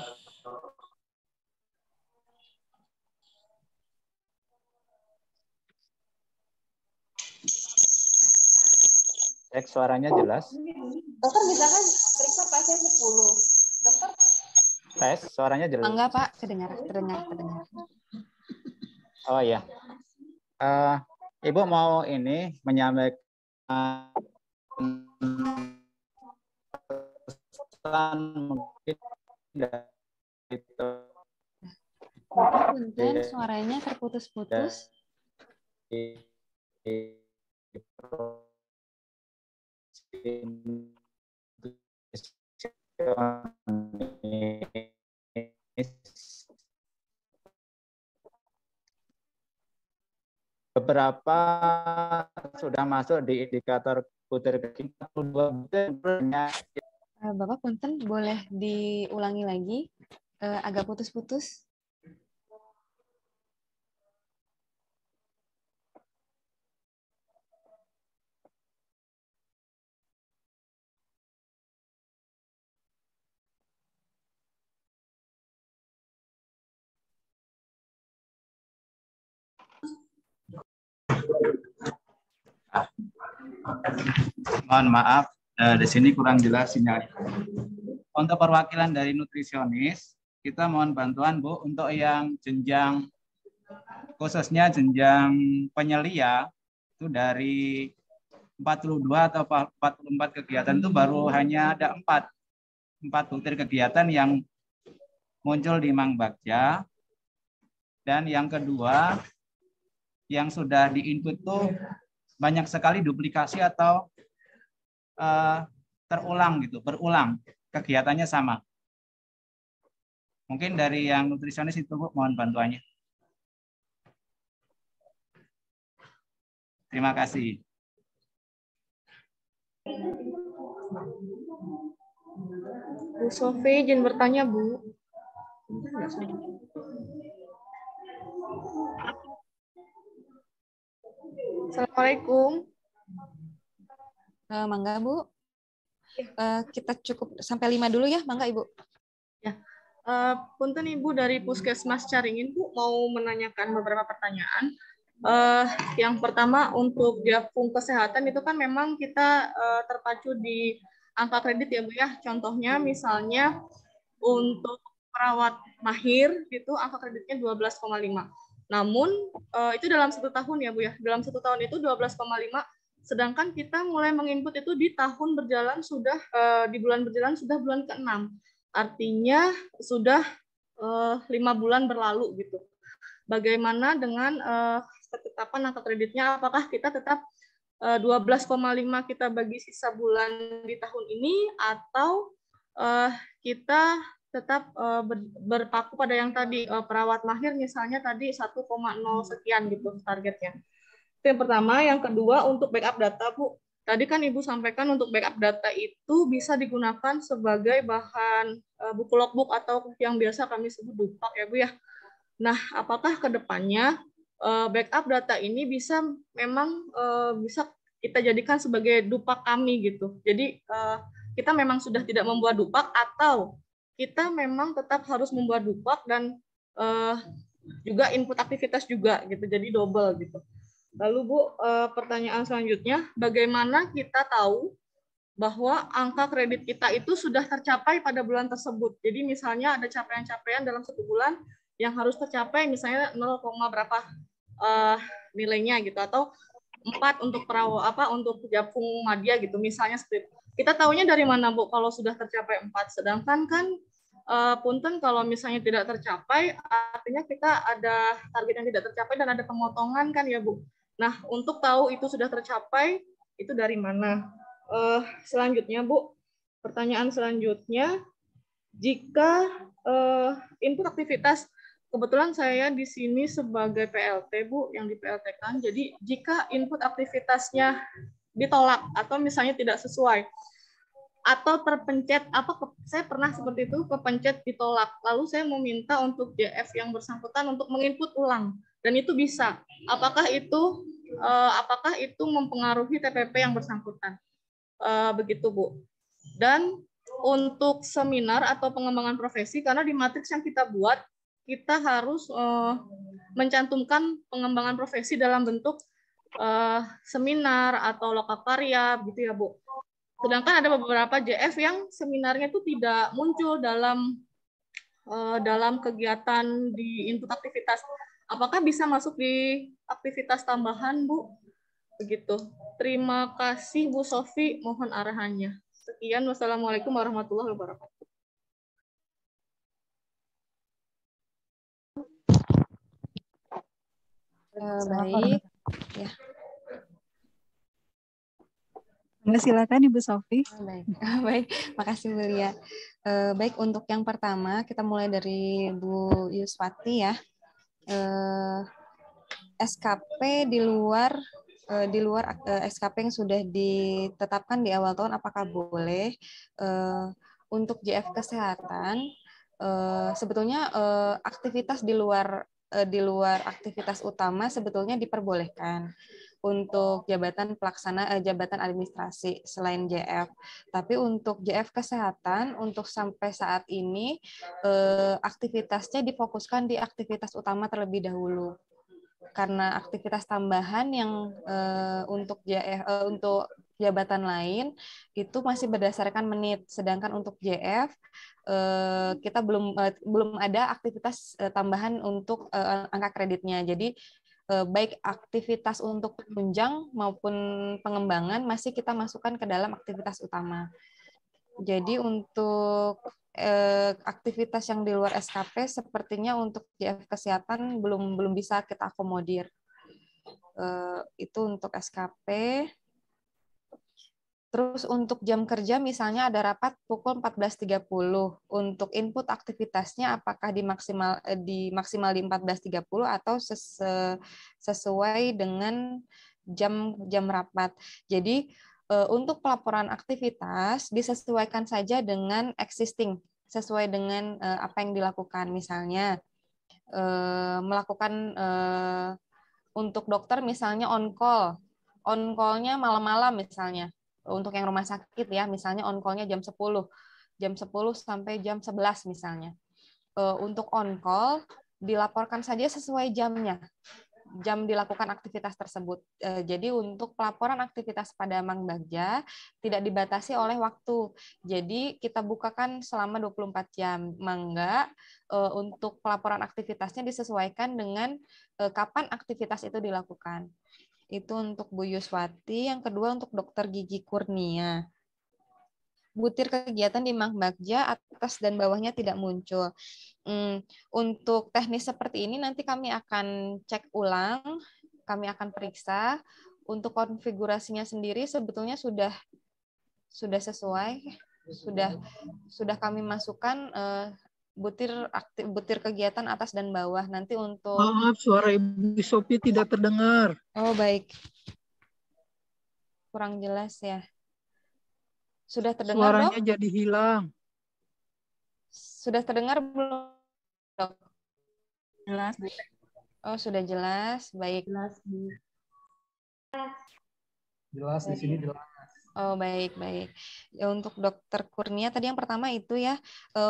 Cek suaranya jelas. Dokter bisa kan periksa pasien 10. Dokter. Tes, suaranya jelas. Enggak Pak, terdengar. Oh iya. Ibu mau ini menyampaikan pesan mungkin itu. Bapak punten suaranya terputus-putus. Beberapa sudah masuk di indikator butir keking. Bapak punten boleh diulangi lagi, agak putus-putus. Mohon maaf, di sini kurang jelas sinyalnya. Untuk perwakilan dari nutrisionis, kita mohon bantuan Bu untuk yang jenjang, khususnya jenjang penyelia, itu dari 42 atau 44 kegiatan itu baru hanya ada 4 butir kegiatan yang muncul di Mang Bagja. Dan yang kedua, yang sudah di-input tuh banyak sekali duplikasi atau terulang gitu, berulang, kegiatannya sama. Mungkin dari yang nutrisionis itu Bu, mohon bantuannya. Terima kasih. Bu Sofi, izin bertanya, Bu. Assalamualaikum. Mangga Bu. Kita cukup sampai 5 dulu ya, mangga Ibu. Ya. Punten Ibu dari Puskesmas Caringin, Bu, mau menanyakan beberapa pertanyaan. Yang pertama untuk Japung kesehatan itu kan memang kita terpacu di angka kredit ya Bu ya. Contohnya misalnya untuk perawat mahir itu angka kreditnya 12,5. Namun itu dalam 1 tahun ya Bu ya. Dalam 1 tahun itu 12,5. Sedangkan kita mulai menginput itu di tahun berjalan sudah di bulan berjalan sudah bulan ke-6. Artinya sudah 5 bulan berlalu gitu. Bagaimana dengan ketetapan angka kreditnya? Apakah kita tetap 12,5 kita bagi sisa bulan di tahun ini atau kita tetap berpaku pada yang tadi perawat mahir misalnya tadi 1,0 sekian gitu targetnya. Itu yang pertama. Yang kedua untuk backup data Bu. Tadi kan Ibu sampaikan untuk backup data itu bisa digunakan sebagai bahan buku logbook atau yang biasa kami sebut dupak ya Bu ya. Nah, apakah ke depannya backup data ini bisa memang bisa kita jadikan sebagai dupak kami gitu. Jadi kita memang sudah tidak membuat dupak atau kita memang tetap harus membuat dupak dan juga input aktivitas juga gitu. Jadi double gitu. Lalu Bu, pertanyaan selanjutnya, bagaimana kita tahu bahwa angka kredit kita itu sudah tercapai pada bulan tersebut. Jadi misalnya ada capaian-capaian dalam 1 bulan yang harus tercapai misalnya 0, berapa nilainya gitu atau 4 untuk untuk Japung Madya gitu misalnya seperti itu. Kita tahunya dari mana Bu kalau sudah tercapai 4, sedangkan kan punten kalau misalnya tidak tercapai artinya kita ada target yang tidak tercapai dan ada pemotongan kan ya Bu. Nah, untuk tahu itu sudah tercapai itu dari mana? Selanjutnya Bu, pertanyaan selanjutnya, jika input aktivitas, kebetulan saya di sini sebagai PLT Bu, yang di PLT kan, jadi jika input aktivitasnya ditolak atau misalnya tidak sesuai, atau terpencet, saya pernah seperti itu, kepencet ditolak, lalu saya meminta untuk JF yang bersangkutan untuk menginput ulang, dan itu bisa. Apakah itu mempengaruhi TPP yang bersangkutan? Begitu Bu. Dan untuk seminar atau pengembangan profesi, karena di matriks yang kita buat, kita harus mencantumkan pengembangan profesi dalam bentuk seminar atau lokakarya, gitu ya Bu. Sedangkan ada beberapa JF yang seminarnya itu tidak muncul dalam kegiatan di input aktivitas. Apakah bisa masuk di aktivitas tambahan, Bu? Begitu. Terima kasih Bu Sofi, mohon arahannya. Sekian, wassalamualaikum warahmatullahi wabarakatuh. Baik. Ya. Silakan Ibu Sofi. Baik, makasih Bu Lia. Baik, untuk yang pertama kita mulai dari Bu Yuswati ya. SKP di luar SKP yang sudah ditetapkan di awal tahun apakah boleh? Untuk JF kesehatan sebetulnya aktivitas di luar aktivitas utama sebetulnya diperbolehkan untuk jabatan pelaksana jabatan administrasi selain JF. Tapi untuk JF kesehatan untuk sampai saat ini aktivitasnya difokuskan di aktivitas utama terlebih dahulu. karena aktivitas tambahan yang untuk jabatan lain itu masih berdasarkan menit, sedangkan untuk JF kita belum ada aktivitas tambahan untuk angka kreditnya. Jadi baik aktivitas untuk penunjang maupun pengembangan masih kita masukkan ke dalam aktivitas utama. Jadi untuk aktivitas yang di luar SKP sepertinya untuk JF kesehatan belum bisa kita akomodir. Itu untuk SKP. Terus untuk jam kerja misalnya ada rapat pukul 14.30. Untuk input aktivitasnya apakah di maksimal di 14.30 atau sesuai dengan jam rapat. Jadi untuk pelaporan aktivitas disesuaikan saja dengan existing, sesuai dengan apa yang dilakukan. Misalnya melakukan untuk dokter misalnya on call-nya malam-malam misalnya. Untuk yang rumah sakit ya, misalnya on call-nya jam 10 sampai jam 11 misalnya. Untuk on call dilaporkan saja sesuai jamnya, jam dilakukan aktivitas tersebut. Jadi untuk pelaporan aktivitas pada Mang Bagja tidak dibatasi oleh waktu. Jadi kita bukakan selama 24 jam. Mangga untuk pelaporan aktivitasnya disesuaikan dengan kapan aktivitas itu dilakukan. Itu untuk Bu Yuswati. Yang kedua untuk Dokter Gigi Kurnia. Butir kegiatan di Mang Bagja atas dan bawahnya tidak muncul. Untuk teknis seperti ini nanti kami akan cek ulang, kami akan periksa. Untuk konfigurasinya sendiri sebetulnya sudah sesuai, sudah kami masukkan butir kegiatan atas dan bawah. Nanti untuk Maaf, suara Ibu Sophie tidak terdengar. Oh, baik. Kurang jelas ya. Sudah terdengar, Suaranya Dok? jadi hilang. Sudah terdengar belum, Dok? Jelas. Oh, sudah jelas. Baik. Jelas di sini jelas. Oh, baik. Ya, untuk Dokter Kurnia tadi yang pertama itu ya,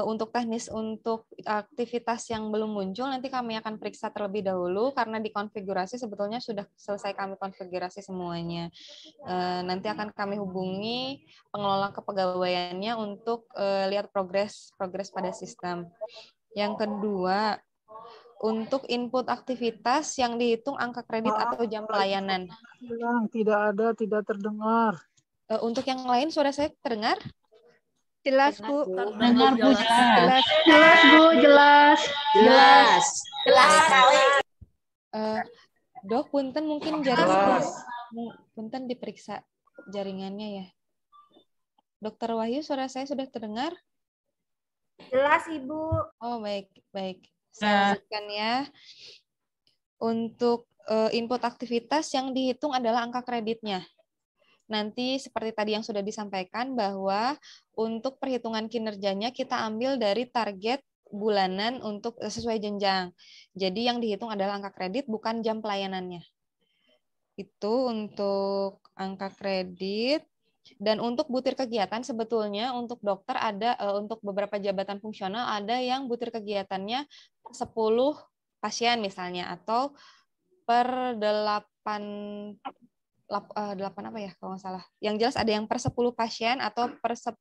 untuk teknis untuk aktivitas yang belum muncul nanti kami akan periksa terlebih dahulu karena dikonfigurasi sebetulnya sudah selesai kami konfigurasi semuanya. Nanti akan kami hubungi pengelola kepegawaiannya untuk lihat progres pada sistem. Yang kedua, untuk input aktivitas yang dihitung angka kredit atau jam pelayanan. Tidak ada, tidak terdengar. Untuk yang lain suara saya terdengar? Jelas, Bu. Dengar, Bu, jelas. Jelas, Bu, jelas. Dok, punten mungkin jaringan punten diperiksa jaringannya ya. Dokter Wahyu, suara saya sudah terdengar? Jelas, Ibu. Oh, baik. Saya lanjutkan ya. Untuk input aktivitas yang dihitung adalah angka kreditnya. Nanti seperti tadi yang sudah disampaikan bahwa untuk perhitungan kinerjanya kita ambil dari target bulanan untuk sesuai jenjang. Jadi yang dihitung adalah angka kredit bukan jam pelayanannya. Itu untuk angka kredit. Dan untuk butir kegiatan sebetulnya untuk dokter ada untuk beberapa jabatan fungsional ada yang butir kegiatannya 10 pasien misalnya atau per 8 apa ya kalau nggak salah. Yang jelas ada yang per 10 pasien atau per 10,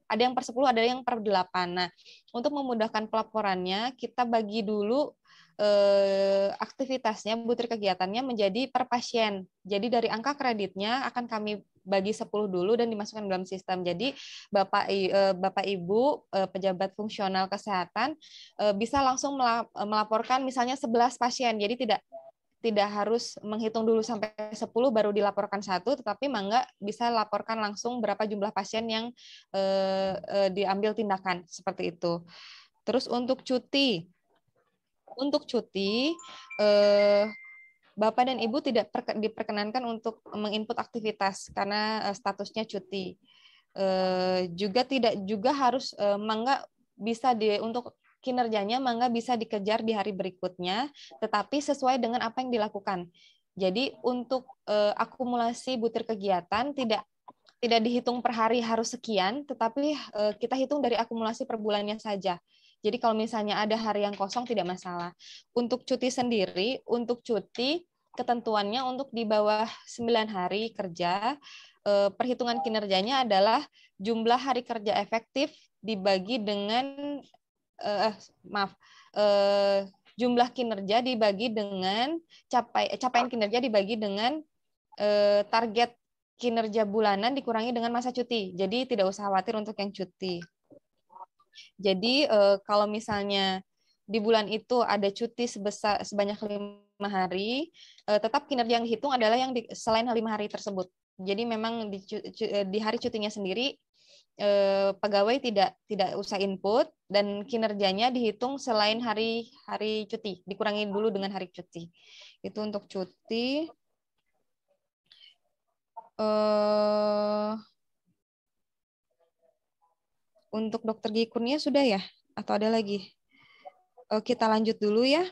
ada yang per 10, ada yang per 8. Nah, untuk memudahkan pelaporannya, kita bagi dulu aktivitasnya, butir kegiatannya menjadi per pasien. Jadi dari angka kreditnya akan kami bagi 10 dulu dan dimasukkan dalam sistem. Jadi Bapak Ibu pejabat fungsional kesehatan bisa langsung melaporkan misalnya 11 pasien. Jadi tidak harus menghitung dulu sampai 10 baru dilaporkan satu, tetapi mangga bisa laporkan langsung berapa jumlah pasien yang diambil tindakan seperti itu. Terus untuk cuti Bapak dan Ibu tidak diperkenankan untuk menginput aktivitas karena statusnya cuti. Juga harus mangga bisa untuk kinerjanya mangga bisa dikejar di hari berikutnya, tetapi sesuai dengan apa yang dilakukan. Jadi untuk akumulasi butir kegiatan tidak dihitung per hari harus sekian, tetapi kita hitung dari akumulasi per bulannya saja. Jadi kalau misalnya ada hari yang kosong tidak masalah. Untuk cuti sendiri, untuk cuti ketentuannya untuk di bawah 9 hari kerja, perhitungan kinerjanya adalah jumlah hari kerja efektif dibagi dengan jumlah kinerja dibagi dengan capaian kinerja dibagi dengan target kinerja bulanan dikurangi dengan masa cuti. Jadi tidak usah khawatir untuk yang cuti. Jadi kalau misalnya di bulan itu ada cuti sebanyak 5 hari, tetap kinerja yang dihitung adalah yang selain 5 hari tersebut. Jadi memang di hari cutinya sendiri pegawai tidak usah input dan kinerjanya dihitung selain hari cuti, dikurangi dulu dengan hari cuti. Itu untuk cuti. Untuk Dokter Gi Kurnia sudah ya? Atau ada lagi? Kita lanjut dulu ya.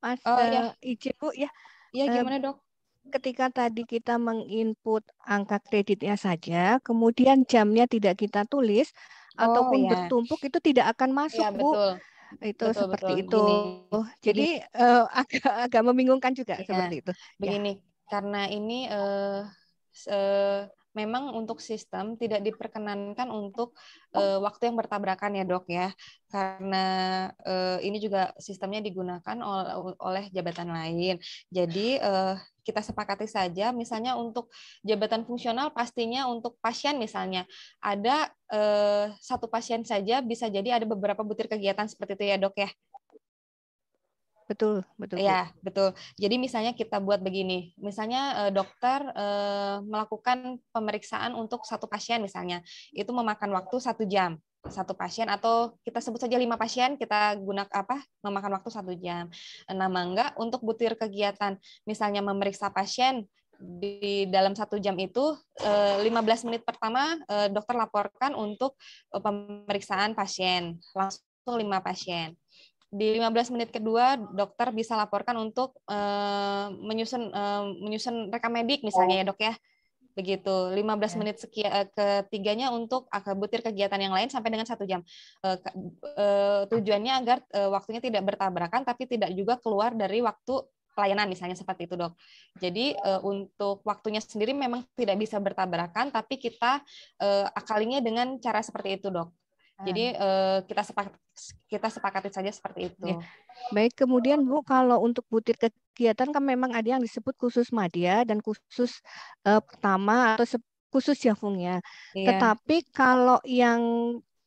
Mas, ya. izin Bu ya. Ya, gimana Dok? Ketika tadi kita menginput angka kreditnya saja, kemudian jamnya tidak kita tulis, ataupun bertumpuk, itu tidak akan masuk, ya, Bu. betul. Itu betul, seperti betul. itu. Jadi agak membingungkan juga ya, seperti itu. Begini, karena ini memang untuk sistem tidak diperkenankan untuk waktu yang bertabrakan ya Dok ya, karena ini juga sistemnya digunakan oleh jabatan lain. Jadi kita sepakati saja, misalnya untuk jabatan fungsional pastinya untuk pasien misalnya ada satu pasien saja bisa jadi ada beberapa butir kegiatan seperti itu ya Dok ya. Betul. Ya, betul. Jadi misalnya kita buat begini, misalnya dokter melakukan pemeriksaan untuk satu pasien misalnya, itu memakan waktu 1 jam satu pasien, atau kita sebut saja 5 pasien, kita memakan waktu 1 jam. Nah, mangga untuk butir kegiatan, misalnya memeriksa pasien di dalam 1 jam itu 15 menit pertama dokter laporkan untuk pemeriksaan pasien, langsung 5 pasien. Di 15 menit kedua, dokter bisa laporkan untuk menyusun rekam medik misalnya ya Dok ya. Begitu. 15 menit ketiganya untuk butir kegiatan yang lain sampai dengan 1 jam. Tujuannya agar waktunya tidak bertabrakan tapi tidak juga keluar dari waktu pelayanan misalnya seperti itu Dok. Jadi untuk waktunya sendiri memang tidak bisa bertabrakan tapi kita akalinya dengan cara seperti itu Dok. Jadi kita sepakati saja seperti itu. Ya. Baik, kemudian Bu, kalau untuk butir kegiatan kan memang ada yang disebut khusus madya dan khusus pertama atau khusus jafungnya. Tetapi kalau yang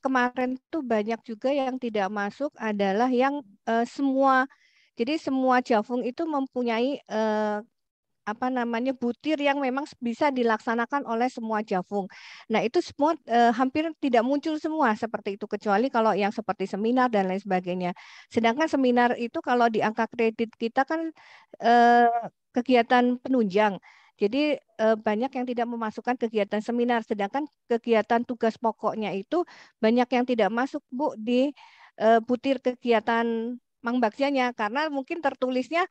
kemarin tuh banyak juga yang tidak masuk adalah yang semua. Jadi semua jafung itu mempunyai butir yang memang bisa dilaksanakan oleh semua jafung. Nah, itu semua hampir tidak muncul semua seperti itu, kecuali kalau yang seperti seminar dan lain sebagainya. Sedangkan seminar itu kalau di angka kredit kita kan kegiatan penunjang. Jadi banyak yang tidak memasukkan kegiatan seminar, sedangkan kegiatan tugas pokoknya itu banyak yang tidak masuk Bu di butir kegiatan Mangbagjanya, karena mungkin tertulisnya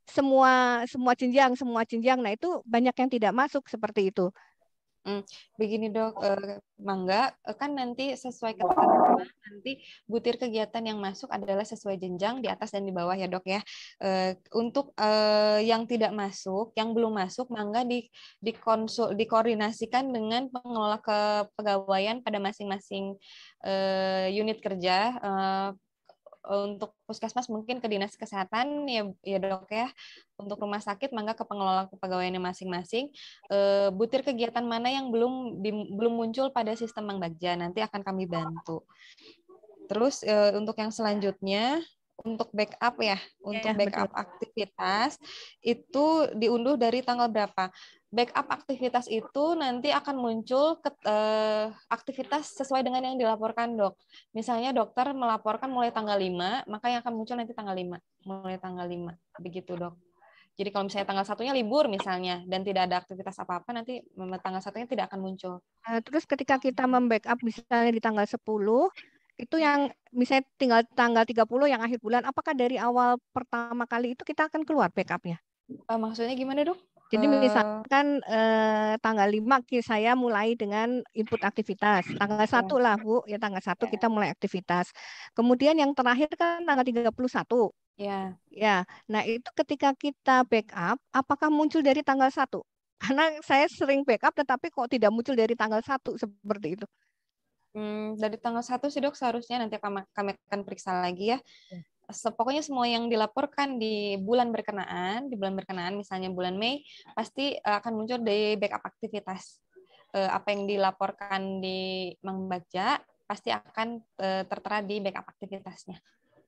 semua jenjang. Nah, itu banyak yang tidak masuk seperti itu. Begini Dok, mangga kan nanti sesuai ketentuan nanti butir kegiatan yang masuk adalah sesuai jenjang di atas dan di bawah ya Dok ya. Untuk yang tidak masuk, yang belum masuk, mangga dikoordinasikan dengan pengelola kepegawaian pada masing-masing unit kerja. Untuk puskesmas mungkin ke dinas kesehatan ya Dok ya. Untuk rumah sakit mangga ke pengelola kepegawaiannya masing-masing. Butir kegiatan mana yang belum muncul pada sistem Mangbagja nanti akan kami bantu. Terus untuk yang selanjutnya untuk backup ya, untuk backup aktivitas itu diunduh dari tanggal berapa? Backup aktivitas itu nanti akan muncul aktivitas sesuai dengan yang dilaporkan Dok. Misalnya dokter melaporkan mulai tanggal 5, maka yang akan muncul nanti tanggal 5. Mulai tanggal 5. Begitu Dok. Jadi kalau misalnya tanggal 1-nya libur misalnya, dan tidak ada aktivitas apa-apa, nanti tanggal 1-nya tidak akan muncul. Terus ketika kita membackup misalnya di tanggal 10, itu yang misalnya tinggal tanggal 30 yang akhir bulan, apakah dari awal pertama kali itu kita akan keluar backupnya? Maksudnya gimana, Dok? Jadi misalkan tanggal 5 saya mulai dengan input aktivitas. Tanggal 1 lah, Bu. Ya tanggal 1 kita mulai aktivitas. Kemudian yang terakhir kan tanggal 31. Ya. Ya. Nah, itu ketika kita backup, apakah muncul dari tanggal 1? Karena saya sering backup tetapi kok tidak muncul dari tanggal 1 seperti itu. Dari tanggal 1 sih, Dok, seharusnya nanti kami akan periksa lagi ya. Pokoknya semua yang dilaporkan di bulan berkenaan misalnya bulan Mei, pasti akan muncul di backup aktivitas. Apa yang dilaporkan di Mang Bagja pasti akan tertera di backup aktivitasnya.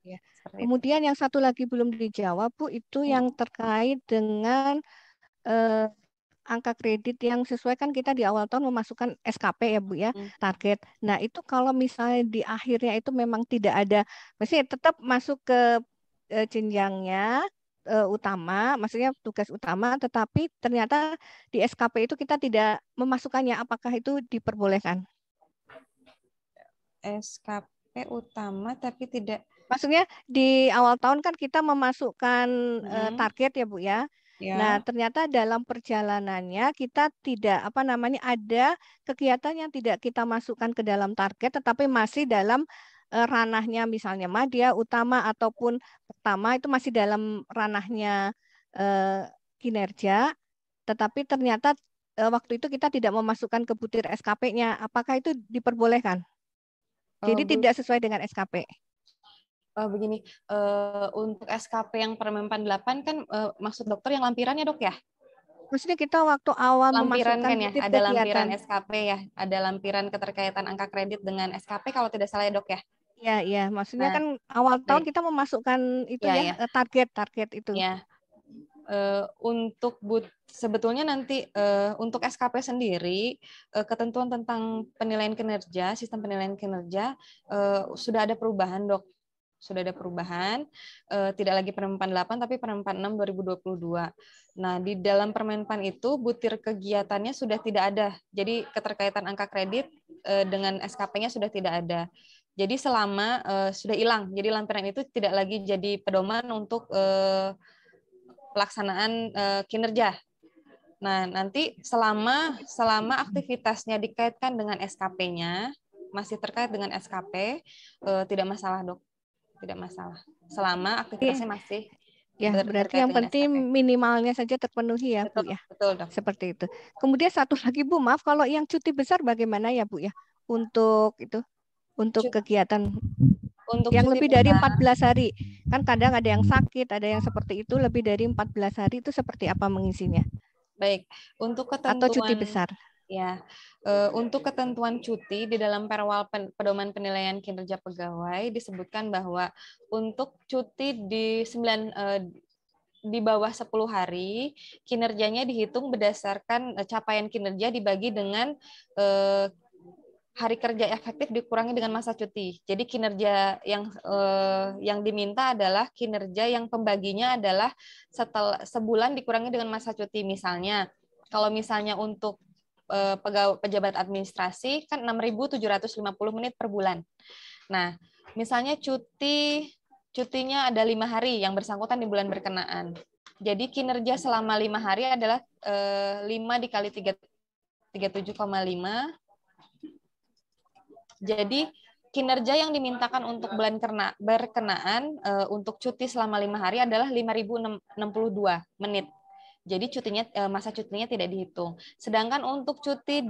Ya. Kemudian yang satu lagi belum dijawab, Bu, itu yang terkait dengan angka kredit yang sesuai, kan kita di awal tahun memasukkan SKP ya, Bu ya, target. Nah, itu kalau misalnya di akhirnya itu memang tidak ada, maksudnya tetap masuk ke jenjangnya utama, maksudnya tugas utama, tetapi ternyata di SKP itu kita tidak memasukkannya, apakah itu diperbolehkan? SKP utama tapi tidak. Maksudnya di awal tahun kan kita memasukkan target ya, Bu ya. Ya. Nah, ternyata dalam perjalanannya kita tidak ada kegiatan yang tidak kita masukkan ke dalam target, tetapi masih dalam ranahnya, misalnya madya, utama ataupun pertama itu masih dalam ranahnya kinerja, tetapi ternyata waktu itu kita tidak memasukkan ke butir SKP-nya. Apakah itu diperbolehkan? Jadi tidak sesuai dengan SKP. Begini, untuk SKP yang Permen 48 kan maksud dokter yang lampirannya, Dok ya? Maksudnya kita waktu awal lampiran memasukkan kan ya, ada lampiran SKP ya, ada lampiran keterkaitan angka kredit dengan SKP kalau tidak salah ya, Dok ya? Iya, maksudnya kan awal tahun kita memasukkan itu target itu. Ya. Sebetulnya nanti untuk SKP sendiri, ketentuan tentang penilaian kinerja, sistem penilaian kinerja sudah ada perubahan, Dok. Sudah ada perubahan, tidak lagi Permen 48 tapi Permen 46 2022. Nah, di dalam Permenpan itu butir kegiatannya sudah tidak ada. Jadi keterkaitan angka kredit dengan SKP-nya sudah tidak ada. Jadi selama sudah hilang. Jadi lampiran itu tidak lagi jadi pedoman untuk pelaksanaan kinerja. Nah, nanti selama aktivitasnya dikaitkan dengan SKP-nya, masih terkait dengan SKP, tidak masalah, Dok. Tidak masalah. Selama aktivitasnya masih berarti yang penting SKP. Minimalnya saja terpenuhi ya, betul, Bu ya. Betul, Dok. Seperti itu. Kemudian satu lagi, Bu, maaf, kalau yang cuti besar bagaimana ya, Bu ya? Untuk kegiatan yang lebih dari 14 hari. Kan kadang ada yang sakit, ada yang seperti itu, lebih dari 14 hari itu seperti apa mengisinya? Baik, untuk ketentuan atau cuti besar. Ya, untuk ketentuan cuti di dalam Perwal Pedoman Penilaian Kinerja Pegawai disebutkan bahwa untuk cuti di bawah 10 hari, kinerjanya dihitung berdasarkan capaian kinerja dibagi dengan hari kerja efektif dikurangi dengan masa cuti. Jadi kinerja yang diminta adalah kinerja yang pembaginya adalah setelah sebulan dikurangi dengan masa cuti. Misalnya, kalau misalnya untuk pejabat administrasi kan 6.750 menit per bulan. Nah, misalnya cutinya ada 5 hari yang bersangkutan di bulan berkenaan. Jadi kinerja selama 5 hari adalah 5 dikali 37,5. Jadi kinerja yang dimintakan untuk bulan berkenaan untuk cuti selama 5 hari adalah 5.062 menit. Jadi masa cutinya tidak dihitung. Sedangkan untuk cuti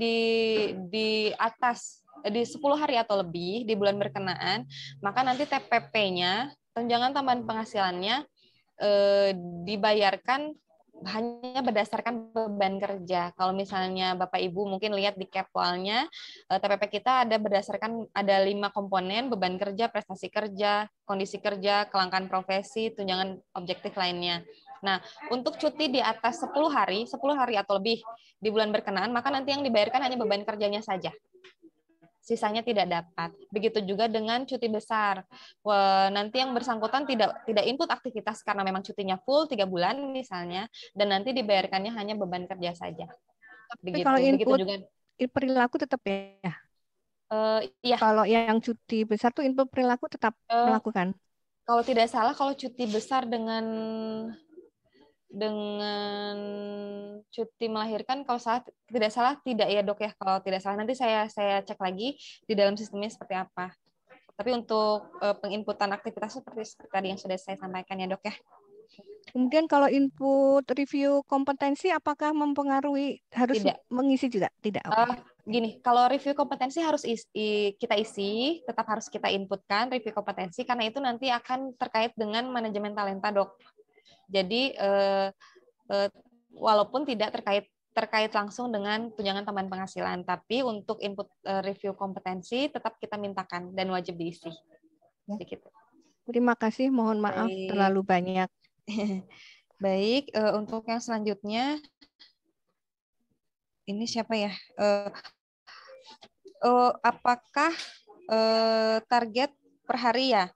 di atas di 10 hari atau lebih di bulan berkenaan, maka nanti TPP-nya, tunjangan tambahan penghasilannya dibayarkan hanya berdasarkan beban kerja. Kalau misalnya Bapak Ibu mungkin lihat di Kepwalnya, TPP kita ada 5 komponen: beban kerja, prestasi kerja, kondisi kerja, kelangkaan profesi, tunjangan objektif lainnya. Nah, untuk cuti di atas 10 hari atau lebih di bulan berkenaan, maka nanti yang dibayarkan hanya beban kerjanya saja. Sisanya tidak dapat. Begitu juga dengan cuti besar. Nanti yang bersangkutan tidak input aktivitas karena memang cutinya full 3 bulan misalnya, dan nanti dibayarkannya hanya beban kerja saja. Begitu. Kalau input juga perilaku tetap ya? Iya. Kalau yang cuti besar tuh input perilaku tetap melakukan? Kalau tidak salah, kalau cuti besar dengan dengan cuti melahirkan, kalau tidak salah tidak ya dok ya, kalau tidak salah nanti saya cek lagi di dalam sistemnya seperti apa. Tapi untuk penginputan aktivitas seperti tadi yang sudah saya sampaikan ya dok ya. Kemudian kalau input review kompetensi apakah mempengaruhi harus Tidak. mengisi juga? Tidak. Gini, kalau review kompetensi harus kita isi, tetap harus kita inputkan review kompetensi karena itu nanti akan terkait dengan manajemen talenta dok. Jadi walaupun tidak terkait langsung dengan tunjangan tambahan penghasilan, tapi untuk input review kompetensi tetap kita mintakan dan wajib diisi. Begitu. Terima kasih, mohon maaf terlalu banyak. Baik, untuk yang selanjutnya ini siapa ya? Apakah target per hari ya?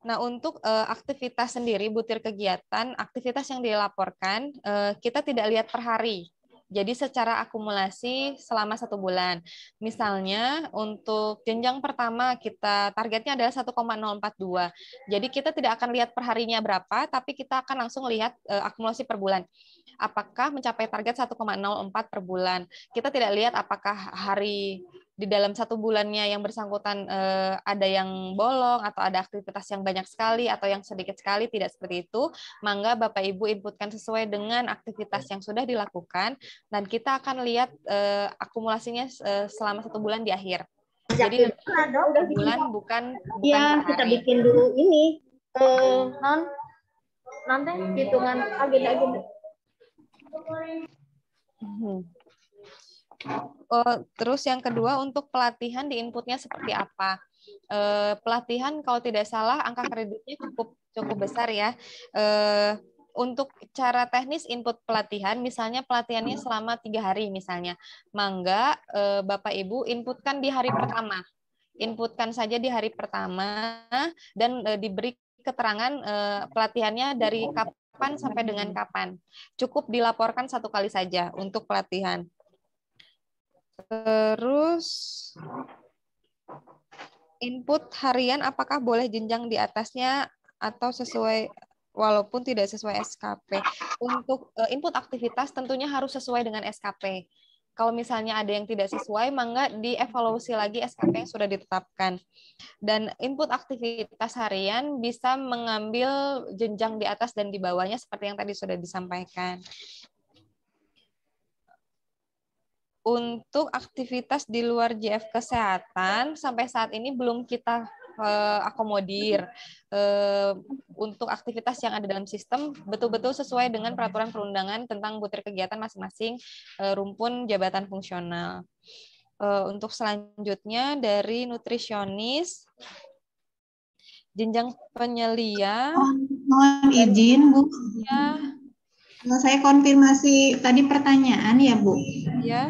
Nah, untuk aktivitas sendiri, butir kegiatan, aktivitas yang dilaporkan, kita tidak lihat per hari. Jadi secara akumulasi selama 1 bulan. Misalnya untuk jenjang pertama kita targetnya adalah 1,042. Jadi kita tidak akan lihat per harinya berapa, tapi kita akan langsung lihat akumulasi per bulan. Apakah mencapai target 1,04 per bulan. Kita tidak lihat apakah hari di dalam 1 bulannya yang bersangkutan ada yang bolong atau ada aktivitas yang banyak sekali atau yang sedikit sekali, tidak seperti itu. Mangga Bapak Ibu inputkan sesuai dengan aktivitas yang sudah dilakukan dan kita akan lihat akumulasinya selama 1 bulan di akhir. Jadi bulan bukan ya, kita bikin dulu ini nanti hitungan agenda-agenda. Terus yang kedua untuk pelatihan di inputnya seperti apa? Pelatihan kalau tidak salah angka kreditnya cukup besar ya. Untuk cara teknis input pelatihan, misalnya pelatihannya selama 3 hari misalnya, mangga Bapak Ibu inputkan di hari pertama. Inputkan saja di hari pertama dan diberi keterangan pelatihannya dari kapan sampai dengan kapan. Cukup dilaporkan 1 kali saja untuk pelatihan. Terus input harian apakah boleh jenjang di atasnya atau sesuai walaupun tidak sesuai SKP. Untuk input aktivitas tentunya harus sesuai dengan SKP. Kalau misalnya ada yang tidak sesuai, mangga dievaluasi lagi SKP yang sudah ditetapkan. Dan input aktivitas harian bisa mengambil jenjang di atas dan di bawahnya seperti yang tadi sudah disampaikan. Untuk aktivitas di luar JF Kesehatan, sampai saat ini belum kita akomodir. Untuk aktivitas yang ada dalam sistem, betul-betul sesuai dengan peraturan perundangan tentang butir kegiatan masing-masing rumpun jabatan fungsional. Untuk selanjutnya dari nutrisionis, jenjang penyelia. Mohon izin, Bu. Ya. Saya konfirmasi tadi pertanyaan ya, Bu. Ya.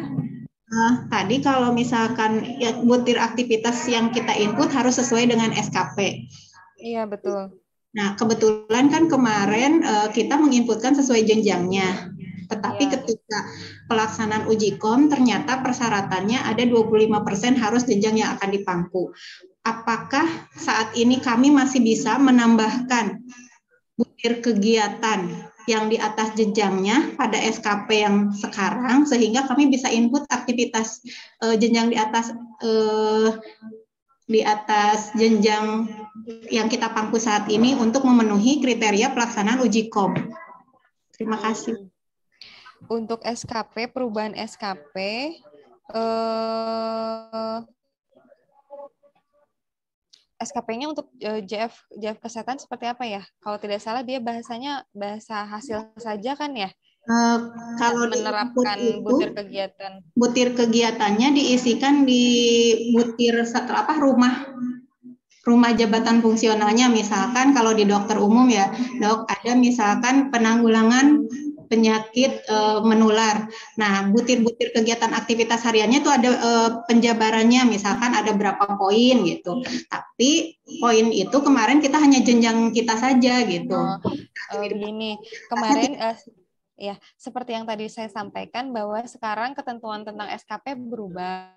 Tadi kalau misalkan ya, butir aktivitas yang kita input harus sesuai dengan SKP. Iya, betul. Nah, kebetulan kan kemarin kita menginputkan sesuai jenjangnya. Tetapi ketika pelaksanaan uji kom ternyata persyaratannya ada 25% harus jenjang yang akan dipangku. Apakah saat ini kami masih bisa menambahkan butir kegiatan yang di atas jenjangnya pada SKP yang sekarang sehingga kami bisa input aktivitas jenjang di atas jenjang yang kita pangku saat ini untuk memenuhi kriteria pelaksanaan uji kom. Terima kasih. Untuk SKP, perubahan SKP, SKP-nya untuk JF Kesehatan seperti apa ya? Kalau tidak salah dia bahasanya bahasa hasil saja kan ya? Kalau menerapkan itu, butir kegiatan. Butir kegiatannya diisikan di butir setelah rumah jabatan fungsionalnya. Misalkan kalau di dokter umum ya, dok ada misalkan penanggulangan penyakit menular. Nah, butir-butir kegiatan aktivitas hariannya itu ada penjabarannya, misalkan ada berapa poin gitu. Tapi poin itu kemarin kita hanya jenjang kita saja gitu. Begini, kemarin ya seperti yang tadi saya sampaikan bahwa sekarang ketentuan tentang SKP berubah.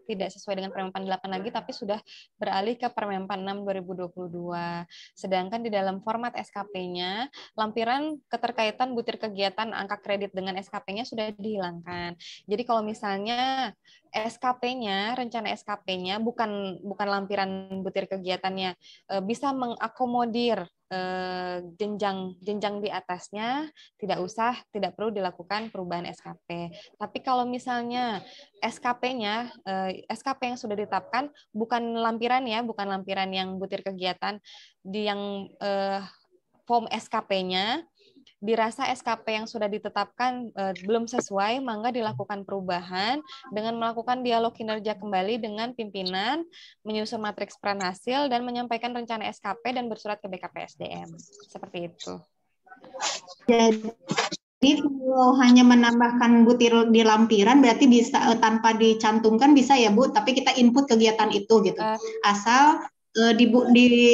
tidak sesuai dengan Permen 8 lagi, tapi sudah beralih ke Permen 6 2022. Sedangkan di dalam format SKP-nya, lampiran keterkaitan butir kegiatan angka kredit dengan SKP-nya sudah dihilangkan. Jadi kalau misalnya SKP-nya, rencana SKP-nya bukan lampiran butir kegiatannya, bisa mengakomodir jenjang di atasnya, tidak perlu dilakukan perubahan SKP. Tapi kalau misalnya SKP-nya, SKP yang sudah ditetapkan bukan lampiran yang butir kegiatan, yang form SKP-nya dirasa SKP yang sudah ditetapkan belum sesuai, maka dilakukan perubahan dengan melakukan dialog kinerja kembali dengan pimpinan, menyusun matriks peran hasil, dan menyampaikan rencana SKP dan bersurat ke BKPSDM. Seperti itu. Jadi kalau hanya menambahkan butir di lampiran berarti bisa tanpa dicantumkan bisa ya Bu, tapi kita input kegiatan itu gitu. Asal di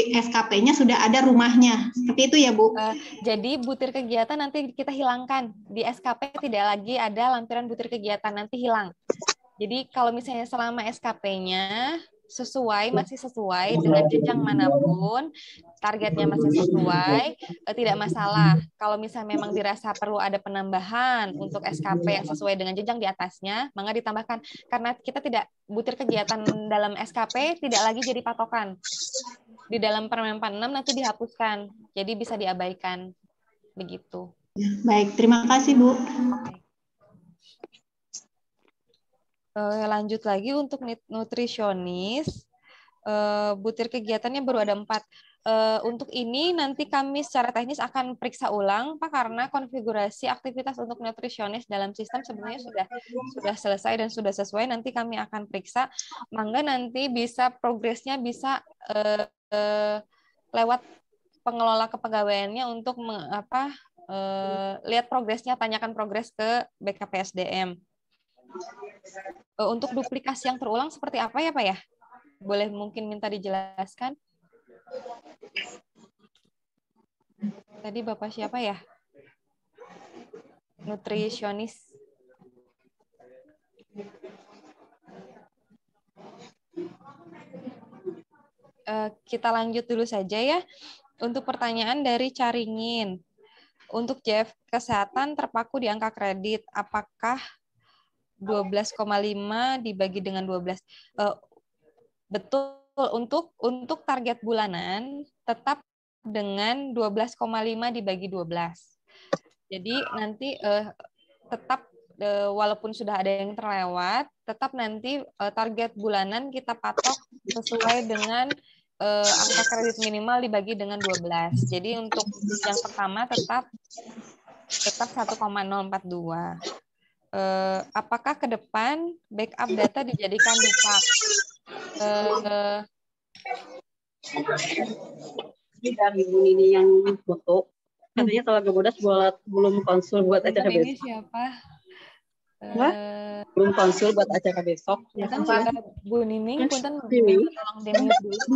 SKP-nya sudah ada rumahnya. Seperti itu ya Bu? Jadi butir kegiatan nanti kita hilangkan. Di SKP tidak lagi ada lampiran butir kegiatan, nanti hilang. Jadi kalau misalnya selama SKP-nya masih sesuai dengan jenjang manapun, targetnya masih sesuai, tidak masalah. Kalau misalnya memang dirasa perlu ada penambahan untuk SKP yang sesuai dengan jenjang di atasnya, maka ditambahkan. Karena kita butir kegiatan dalam SKP tidak lagi jadi patokan. Di dalam Permen 6 nanti dihapuskan, jadi bisa diabaikan. Begitu. Baik, terima kasih Bu. Lanjut lagi untuk nutrisionis, butir kegiatannya baru ada 4. Untuk ini nanti kami secara teknis akan periksa ulang, Pak, karena konfigurasi aktivitas untuk nutrisionis dalam sistem sebenarnya sudah selesai dan sudah sesuai. Nanti kami akan periksa, mangga nanti progresnya bisa lewat pengelola kepegawaiannya untuk lihat progresnya, tanyakan progres ke BKPSDM. Untuk duplikasi yang terulang seperti apa ya Pak ya? Boleh mungkin minta dijelaskan? Tadi Bapak siapa ya? Nutrisionis. Kita lanjut dulu saja ya. Untuk pertanyaan dari Caringin. Untuk JF Kesehatan terpaku di angka kredit, apakah 12,5 dibagi dengan 12? Betul, untuk target bulanan tetap dengan 12,5 dibagi 12. Jadi nanti tetap walaupun sudah ada yang terlewat, tetap nanti target bulanan kita patok sesuai dengan angka kredit minimal dibagi dengan 12. Jadi untuk yang pertama tetap 1,042. Apakah ke depan backup data dijadikan Dupak? Ini dari Bu Nini yang foto. Katanya tenaga bodas belum konsul buat acara besok. Ini siapa? Belum konsul buat acara besok. Bu Nining, punten tolong di-mute dulu.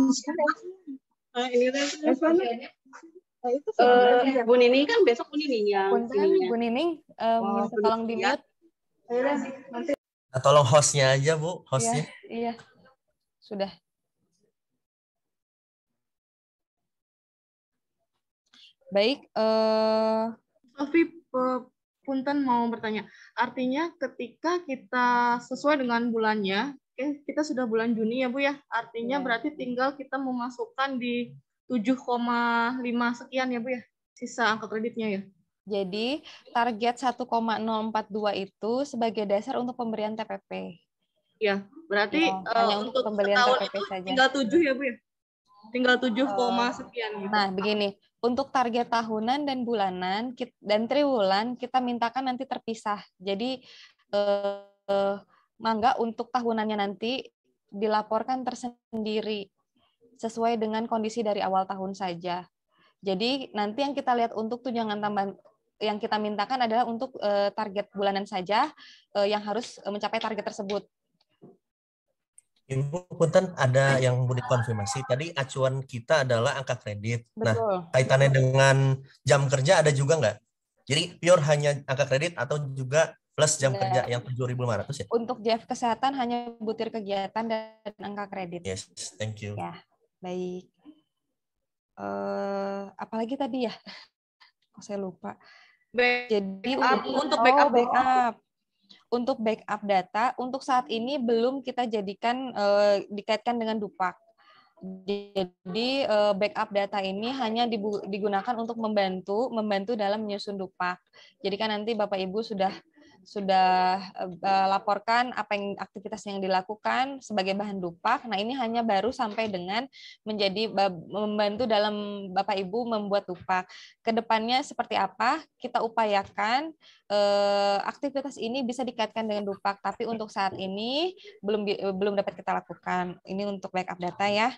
Bu Nining kan besok Bu Nining yang. Punten, Bu Nining, minta tolong di-mute. Nah, tolong hostnya aja Bu, hostnya. Iya, sudah. Baik. Sofi, punten mau bertanya. Artinya ketika kita sesuai dengan bulannya, kita sudah bulan Juni ya Bu ya. Artinya berarti tinggal kita memasukkan di 7,5 sekian ya Bu ya, sisa angka kreditnya ya. Jadi target 1,042 itu sebagai dasar untuk pemberian TPP. Ya, berarti hanya untuk pemberian TPP saja. Tinggal 7 ya Bu ya? Tinggal 7, sekian gitu. Nah, begini. Untuk target tahunan dan bulanan dan triwulan kita mintakan nanti terpisah. Jadi mangga untuk tahunannya nanti dilaporkan tersendiri sesuai dengan kondisi dari awal tahun saja. Jadi nanti yang kita lihat untuk tunjangan tambahan yang kita mintakan adalah untuk target bulanan saja yang harus mencapai target tersebut. Ibu, punten ada yang mau dikonfirmasi. Tadi acuan kita adalah angka kredit. Betul. Nah, kaitannya dengan jam kerja ada juga nggak? Jadi pure hanya angka kredit atau juga plus jam kerja yang 7.500 ya? Untuk JF kesehatan hanya butir kegiatan dan angka kredit. Yes, thank you. Ya, baik. Apalagi tadi ya? Kok saya lupa. Jadi untuk backup. Untuk backup data, untuk saat ini belum kita jadikan dikaitkan dengan Dupak. Jadi backup data ini hanya digunakan untuk membantu dalam menyusun Dupak. Jadi kan nanti Bapak Ibu sudah laporkan apa yang aktivitas yang dilakukan sebagai bahan Dupak. Nah, ini hanya baru sampai dengan menjadi membantu dalam Bapak Ibu membuat Dupak. Kedepannya seperti apa? Kita upayakan aktivitas ini bisa dikaitkan dengan Dupak, tapi untuk saat ini belum dapat kita lakukan. Ini untuk backup data ya.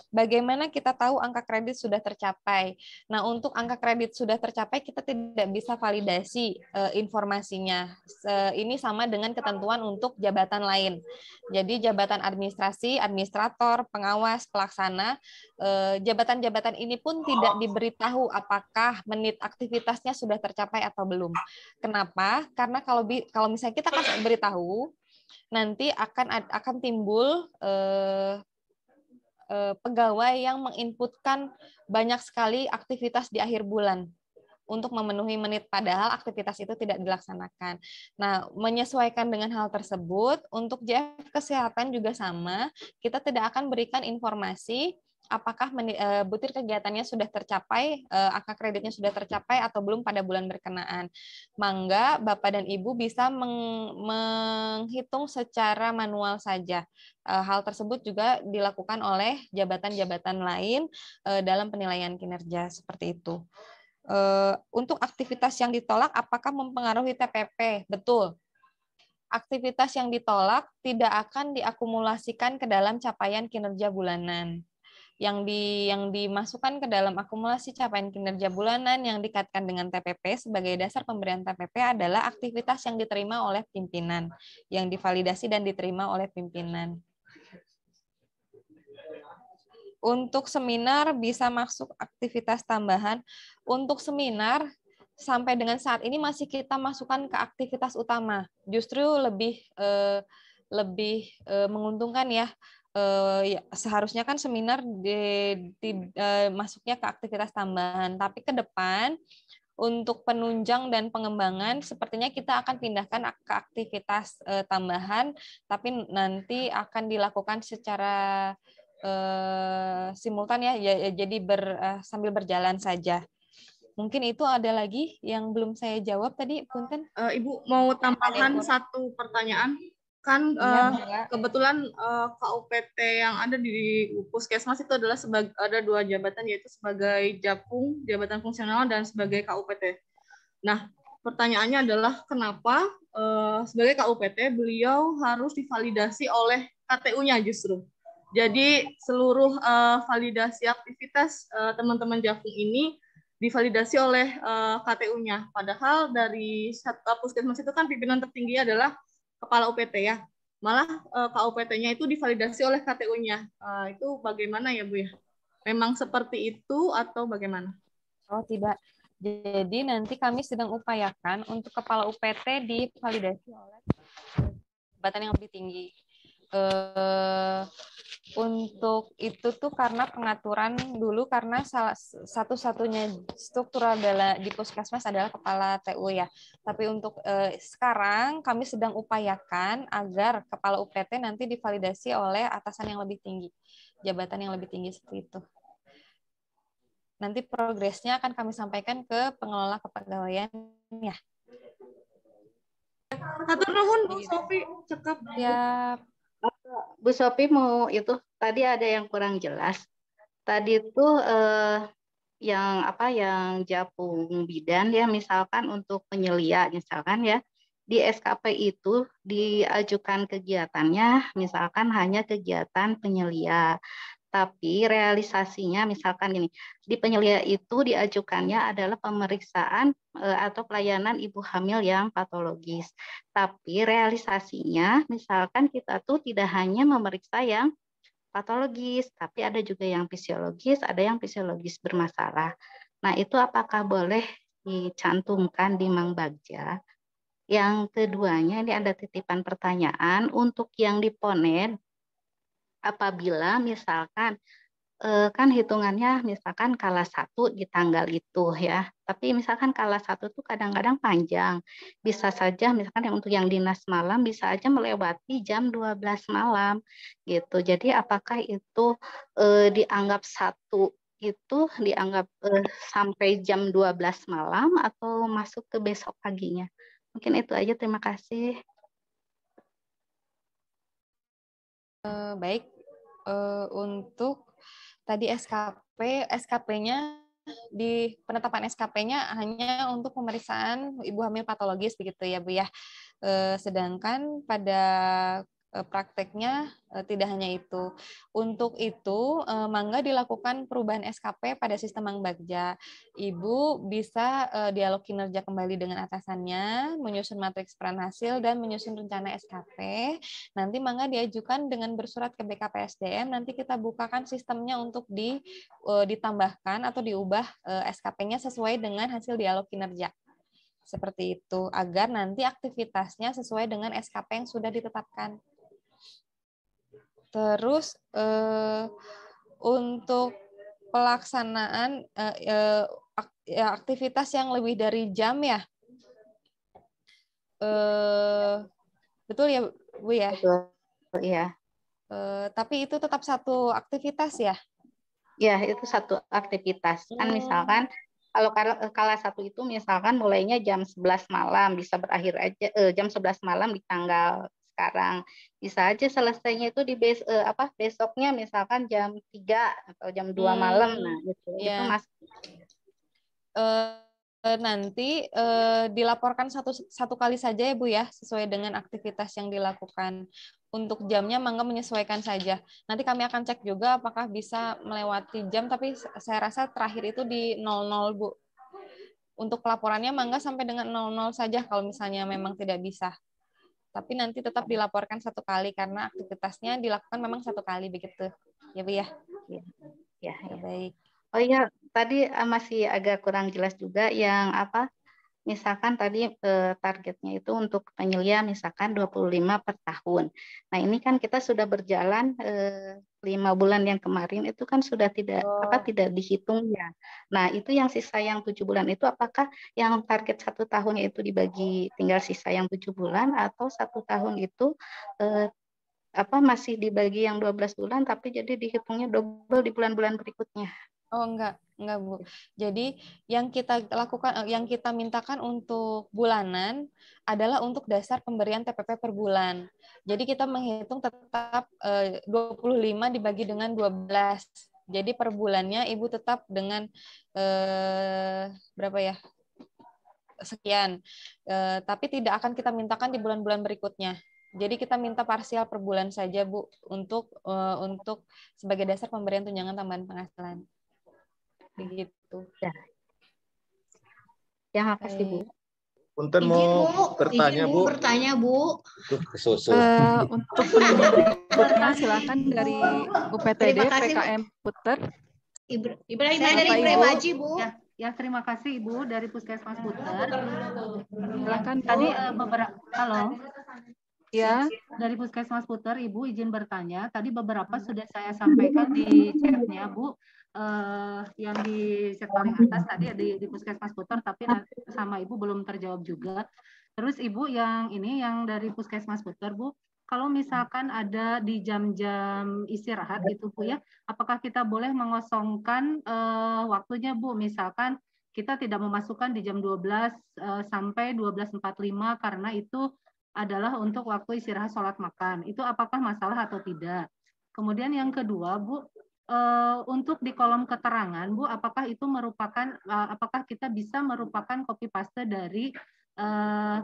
Bagaimana kita tahu angka kredit sudah tercapai? Nah, untuk angka kredit sudah tercapai, kita tidak bisa validasi informasinya. Ini sama dengan ketentuan untuk jabatan lain. Jadi, jabatan administrasi, administrator, pengawas, pelaksana, jabatan-jabatan ini pun tidak diberitahu apakah menit aktivitasnya sudah tercapai atau belum. Kenapa? Karena kalau misalnya kita kasih beritahu, nanti akan timbul pegawai yang menginputkan banyak sekali aktivitas di akhir bulan untuk memenuhi menit, padahal aktivitas itu tidak dilaksanakan. Nah, menyesuaikan dengan hal tersebut, untuk JF kesehatan juga sama, kita tidak akan berikan informasi apakah butir kegiatannya sudah tercapai, angka kreditnya sudah tercapai atau belum pada bulan berkenaan. Mangga Bapak dan Ibu bisa menghitung secara manual saja. Hal tersebut juga dilakukan oleh jabatan-jabatan lain dalam penilaian kinerja seperti itu. Untuk aktivitas yang ditolak, apakah mempengaruhi TPP? Betul. Aktivitas yang ditolak tidak akan diakumulasikan ke dalam capaian kinerja bulanan. Yang dimasukkan ke dalam akumulasi capaian kinerja bulanan yang dikaitkan dengan TPP sebagai dasar pemberian TPP adalah aktivitas yang diterima oleh pimpinan, yang divalidasi dan diterima oleh pimpinan. Untuk seminar bisa masuk aktivitas tambahan. Untuk seminar sampai dengan saat ini masih kita masukkan ke aktivitas utama. Justru lebih menguntungkan ya. Seharusnya kan seminar masuknya ke aktivitas tambahan, tapi ke depan untuk penunjang dan pengembangan sepertinya kita akan pindahkan ke aktivitas tambahan, tapi nanti akan dilakukan secara simultan ya, jadi sambil berjalan saja. Mungkin itu ada lagi yang belum saya jawab tadi, Punten. Ibu mau tambahan satu pertanyaan? Kan kebetulan KUPT yang ada di Puskesmas itu adalah ada dua jabatan, yaitu sebagai Japung, jabatan fungsional, dan sebagai KUPT. Nah, pertanyaannya adalah kenapa sebagai KUPT beliau harus divalidasi oleh KTU-nya justru. Jadi seluruh validasi aktivitas teman-teman Japung ini divalidasi oleh KTU-nya. Padahal dari Puskesmas itu kan pimpinan tertinggi adalah Kepala UPT ya, malah KUPT-nya itu divalidasi oleh KTU-nya. Itu bagaimana ya Bu ya? Memang seperti itu atau bagaimana? Oh tidak, jadi nanti kami sedang upayakan untuk Kepala UPT divalidasi oleh jabatan yang lebih tinggi. Untuk itu tuh karena pengaturan dulu, karena satu-satunya struktural di Puskesmas adalah Kepala TU ya. Tapi untuk sekarang kami sedang upayakan agar Kepala UPT nanti divalidasi oleh atasan yang lebih tinggi, jabatan yang lebih tinggi seperti itu. Nanti progresnya akan kami sampaikan ke pengelola kepegawaian ya. Hatur nuhun Bu Sofi, cekap. Ya. Bu Sofi mau itu tadi ada yang kurang jelas. Tadi itu yang Japung bidan ya, misalkan untuk penyelia misalkan ya, di SKP itu diajukan kegiatannya misalkan hanya kegiatan penyelia. Tapi realisasinya misalkan gini, di penyelia itu diajukannya adalah pemeriksaan atau pelayanan ibu hamil yang patologis. Tapi realisasinya misalkan kita tuh tidak hanya memeriksa yang patologis, tapi ada juga yang fisiologis, ada yang fisiologis bermasalah. Nah, itu apakah boleh dicantumkan di Mang Bagja? Yang keduanya ini ada titipan pertanyaan untuk yang di Ponet, apabila misalkan kan hitungannya misalkan kala 1 di tanggal itu ya, tapi misalkan kala 1 tuh kadang-kadang panjang, bisa saja misalkan yang untuk yang dinas malam bisa aja melewati jam 12 malam gitu. Jadi apakah itu dianggap 1 itu dianggap sampai jam 12 malam atau masuk ke besok paginya? Mungkin itu aja, terima kasih. Baik, untuk tadi SKP-nya di penetapan SKP-nya hanya untuk pemeriksaan ibu hamil patologis begitu ya Bu ya. Sedangkan pada prakteknya tidak hanya itu. Untuk itu, mangga dilakukan perubahan SKP pada sistem Mang Bagja. Ibu bisa dialog kinerja kembali dengan atasannya, menyusun matriks peran hasil, dan menyusun rencana SKP. Nanti mangga diajukan dengan bersurat ke BKPSDM, nanti kita bukakan sistemnya untuk ditambahkan atau diubah SKP-nya sesuai dengan hasil dialog kinerja. Seperti itu, agar nanti aktivitasnya sesuai dengan SKP yang sudah ditetapkan. Terus untuk pelaksanaan aktivitas yang lebih dari jam ya, betul ya Bu ya? Betul, iya. Tapi itu tetap satu aktivitas ya? Ya, itu satu aktivitas. Kan misalkan kalau kala 1 itu misalkan mulainya jam 11 malam, bisa berakhir aja jam 11 malam di tanggal sekarang. Bisa aja selesainya itu di besoknya misalkan jam 3 atau jam 2 malam. Nah, itu ya. masuk. Nanti dilaporkan satu kali saja ya Bu ya, sesuai dengan aktivitas yang dilakukan. Untuk jamnya mangga menyesuaikan saja. Nanti kami akan cek juga apakah bisa melewati jam, tapi saya rasa terakhir itu di 00 Bu. Untuk pelaporannya mangga sampai dengan 00 saja kalau misalnya memang tidak bisa. Tapi nanti tetap dilaporkan satu kali karena aktivitasnya dilakukan memang satu kali begitu. Ya Bu ya? Ya. Baik. Oh iya, tadi masih agak kurang jelas juga yang misalkan tadi targetnya itu untuk penyelia misalkan 25 per tahun. Nah, ini kan kita sudah berjalan 5 bulan yang kemarin itu kan sudah tidak dihitung ya. Nah, itu yang sisa yang 7 bulan itu apakah yang target 1 tahunnya itu dibagi tinggal sisa yang 7 bulan atau 1 tahun itu masih dibagi yang 12 bulan tapi jadi dihitungnya double di bulan-bulan berikutnya? Oh enggak Bu. Jadi yang kita lakukan, yang kita mintakan untuk bulanan adalah untuk dasar pemberian TPP per bulan. Jadi kita menghitung tetap 25 dibagi dengan 12. Jadi per bulannya Ibu tetap dengan berapa ya? Sekian. Tapi tidak akan kita mintakan di bulan-bulan berikutnya. Jadi kita minta parsial per bulan saja Bu untuk sebagai dasar pemberian tunjangan tambahan penghasilan. Begitu. Ya, makasih Bu. Punten mau bertanya Bu. Untuk penanya berikutnya silakan dari UPTD PKM Puter. Ibrahim dari Premaji Bu. Ya, terima kasih Ibu dari Puskesmas Puter. Silakan Bu. Tadi halo. Ya. Dari Puskesmas Puter, Ibu izin bertanya. Tadi beberapa sudah saya sampaikan di chatnya Bu. Yang di chat paling atas tadi di Puskesmas Puter, tapi sama Ibu belum terjawab juga. Terus Ibu yang dari Puskesmas Puter Bu, kalau misalkan ada di jam-jam istirahat gitu Bu ya, apakah kita boleh mengosongkan waktunya Bu? Misalkan kita tidak memasukkan di jam 12 sampai 12.45 karena itu adalah untuk waktu istirahat sholat makan. Itu apakah masalah atau tidak? Kemudian yang kedua Bu, untuk di kolom keterangan Bu, apakah itu merupakan apakah kita bisa merupakan copy paste dari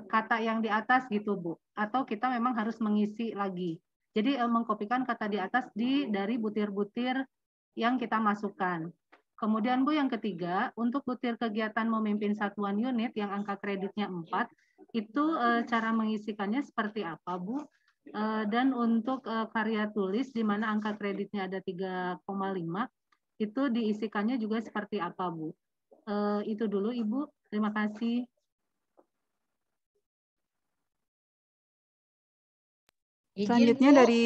kata yang di atas gitu Bu, atau kita memang harus mengisi lagi. Jadi mengkopikan kata di atas dari butir-butir yang kita masukkan. Kemudian Bu, yang ketiga, untuk butir kegiatan memimpin satuan unit yang angka kreditnya 4, itu cara mengisikannya seperti apa Bu? Dan untuk karya tulis di mana angka kreditnya ada 3,5, itu diisikannya juga seperti apa Bu? Itu dulu Ibu, terima kasih. Selanjutnya Bu. dari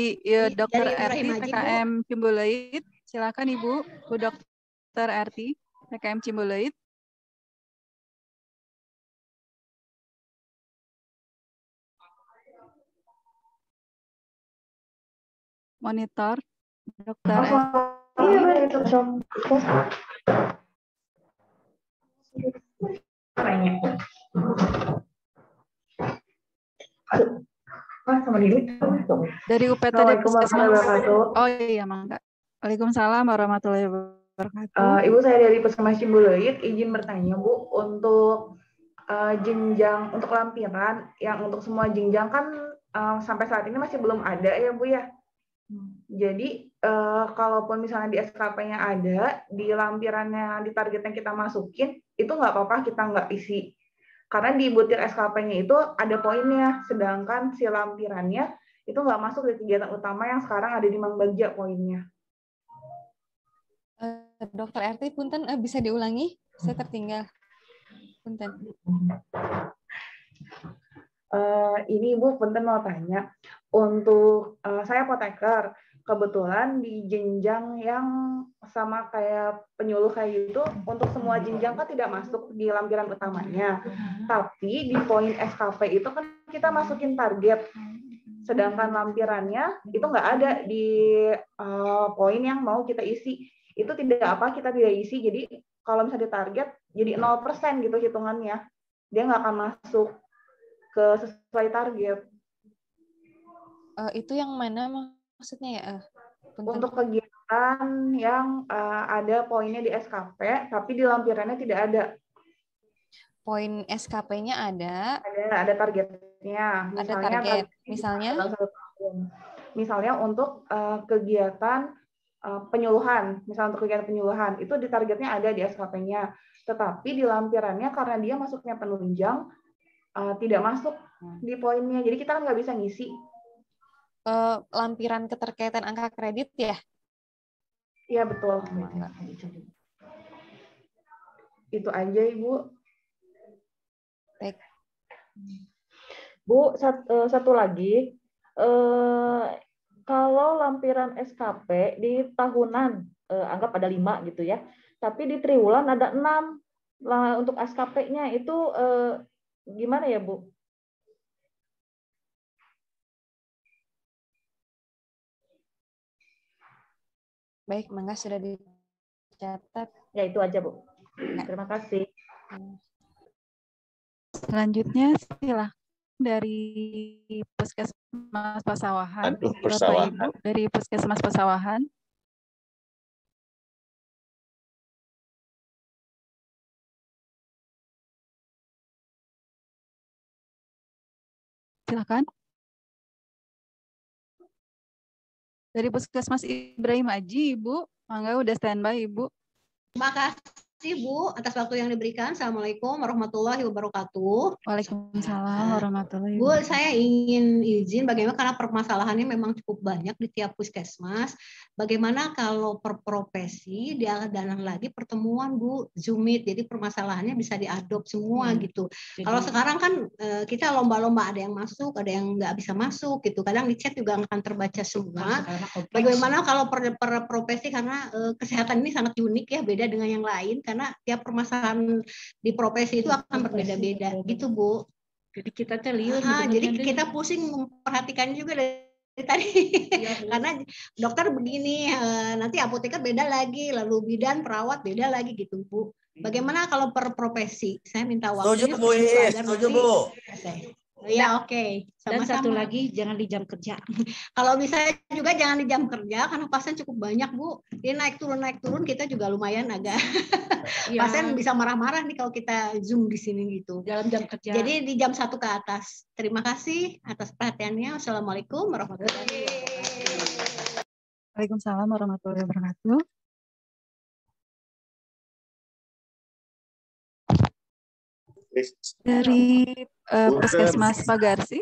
Dr. Dari Ibrahim Erti, Haji, Bu. PKM Cimbuleuit. Silakan Ibu, Bu Dr. Erti, PKM Cimbuleuit. Monitor, Dr. Dari UPTD Puskesmas. Oh iya, Mangga. Waalaikumsalam warahmatullahi wabarakatuh. Ibu, saya dari Puskesmas Cimbuleuit, izin bertanya Bu, untuk jenjang untuk lampiran yang untuk semua jenjang kan sampai saat ini masih belum ada ya Bu ya. Jadi kalaupun misalnya di SKP-nya ada, di lampirannya di target yang kita masukin itu nggak apa-apa kita nggak isi. Karena di butir SKP-nya itu ada poinnya, sedangkan si lampirannya itu nggak masuk di kegiatan utama yang sekarang ada di Mang Bagja poinnya. Dokter RT, punten bisa diulangi? Saya tertinggal. Punten. Ini Ibu, punten mau tanya. Untuk saya apoteker, kebetulan di jenjang yang sama kayak penyuluh kayak gitu, untuk semua jenjang kan tidak masuk di lampiran utamanya. Tapi di poin SKP itu kan kita masukin target. Sedangkan lampirannya itu nggak ada di poin yang mau kita isi. Itu tidak apa, kita tidak isi. Jadi kalau misalnya ditarget, jadi 0% gitu hitungannya. Dia nggak akan masuk ke sesuai target. Itu yang mana maksudnya ya? Untuk kegiatan yang ada poinnya di SKP, tapi di lampirannya tidak ada. Poin SKP-nya ada. Ada targetnya. Ada target. Misalnya untuk kegiatan penyuluhan, misalnya untuk kegiatan penyuluhan, itu di targetnya ada di SKP-nya. Tetapi di lampirannya karena dia masuknya penunjang, tidak masuk di poinnya. Jadi kita kan nggak bisa ngisi. Lampiran keterkaitan angka kredit ya? Iya, betul. Itu aja, Ibu. Baik. Bu, satu lagi. Kalau lampiran SKP di tahunan, anggap ada 5 gitu ya, tapi di triwulan ada 6. Nah, untuk SKP-nya itu gimana ya, Bu? Baik, mangga sudah dicatat. Ya, itu aja, Bu. Terima kasih. Selanjutnya silakan dari Puskesmas Pasawahan. Aduh, Bapak Persawahan. Ibu dari Puskesmas Pasawahan. Silakan. Dari Puskesmas Ibrahim Haji, Ibu. Mangga udah standby, Ibu. Terima kasih Bu atas waktu yang diberikan. Assalamualaikum warahmatullahi wabarakatuh. Waalaikumsalam warahmatullahi Bu, wabarakatuh. saya ingin izin bagaimana karena permasalahannya memang cukup banyak di tiap puskesmas. Bagaimana kalau per profesi diadakan lagi pertemuan Bu, Zoom meet. Jadi permasalahannya bisa diadop semua gitu. Kalau sekarang kan kita lomba-lomba, ada yang masuk, ada yang nggak bisa masuk gitu. Kadang di chat juga akan terbaca semua. Bagaimana kalau per profesi, karena kesehatan ini sangat unik ya, beda dengan yang lain karena tiap permasalahan di profesi itu akan berbeda-beda gitu Bu. Jadi kita liur. Jadi kita pusing memperhatikan juga dari tadi karena dokter begini, nanti apoteker beda lagi, lalu bidan, perawat beda lagi gitu Bu. Bagaimana kalau per profesi? Saya minta waktunya. Setuju Bu, setuju Bu. Ya, oke. Dan satu Sama-sama. lagi, jangan di jam kerja. Kalau bisa juga jangan di jam kerja karena pasien cukup banyak Bu. Dia naik turun kita juga lumayan agak pasien bisa marah-marah nih kalau kita Zoom di sini gitu. Dalam jam kerja. Jadi di jam 1 ke atas. Terima kasih atas perhatiannya. Wassalamualaikum warahmatullahi wabarakatuh. Waalaikumsalam warahmatullahi wabarakatuh. Dari Puskesmas Pagarsi.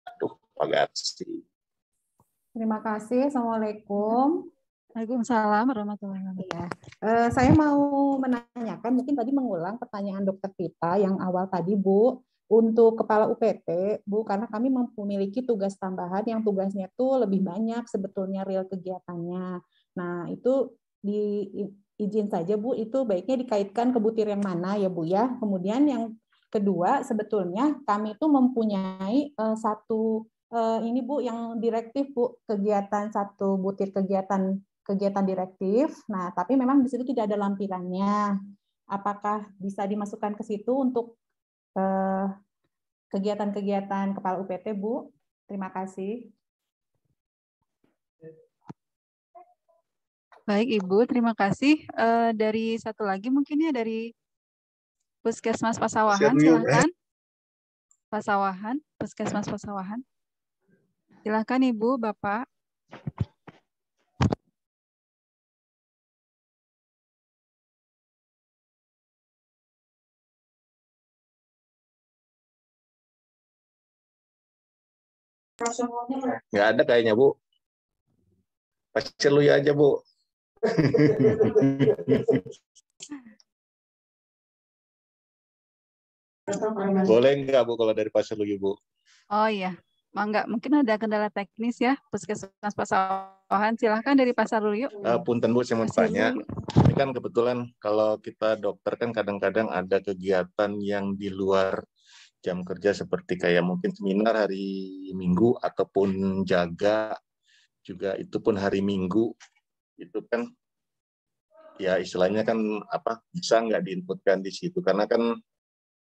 Aduh, Pagarsi. Terima kasih. Assalamualaikum. Waalaikumsalam warahmatullahi wabarakatuh. Saya mau menanyakan, mungkin tadi mengulang pertanyaan Dokter Vita yang awal tadi, Bu. untuk kepala UPT, Bu, karena kami memiliki tugas tambahan yang tugasnya itu lebih banyak sebetulnya real kegiatannya. Nah, itu izin saja, Bu, itu baiknya dikaitkan ke butir yang mana ya, Bu ya. Kemudian yang kedua, sebetulnya kami itu mempunyai satu ini Bu yang direktif, Bu, kegiatan satu butir kegiatan direktif. Nah, tapi memang di situ tidak ada lampirannya. Apakah bisa dimasukkan ke situ untuk kegiatan-kegiatan kepala UPT, Bu? Terima kasih. Baik, Ibu. Terima kasih. Dari satu lagi mungkin ya dari Puskesmas Pasawahan, silakan. Pasawahan, Puskesmas Pasawahan. Silakan Ibu, Bapak. Nggak ada kayaknya, Bu. Pasir Luyu aja, Bu. Boleh nggak, Bu, kalau dari Pasir Luyu, Bu? Oh iya, Mangga. Mungkin ada kendala teknis ya, Puskesmas Pasawahan. Silahkan dari Pasar Luyu. Punten, Bu, saya mau tanya. Ini kan kebetulan kalau kita dokter kan kadang-kadang ada kegiatan yang di luar jam kerja seperti kayak mungkin seminar hari Minggu ataupun jaga juga itu pun hari Minggu. Itu kan ya istilahnya kan apa bisa nggak diinputkan di situ karena kan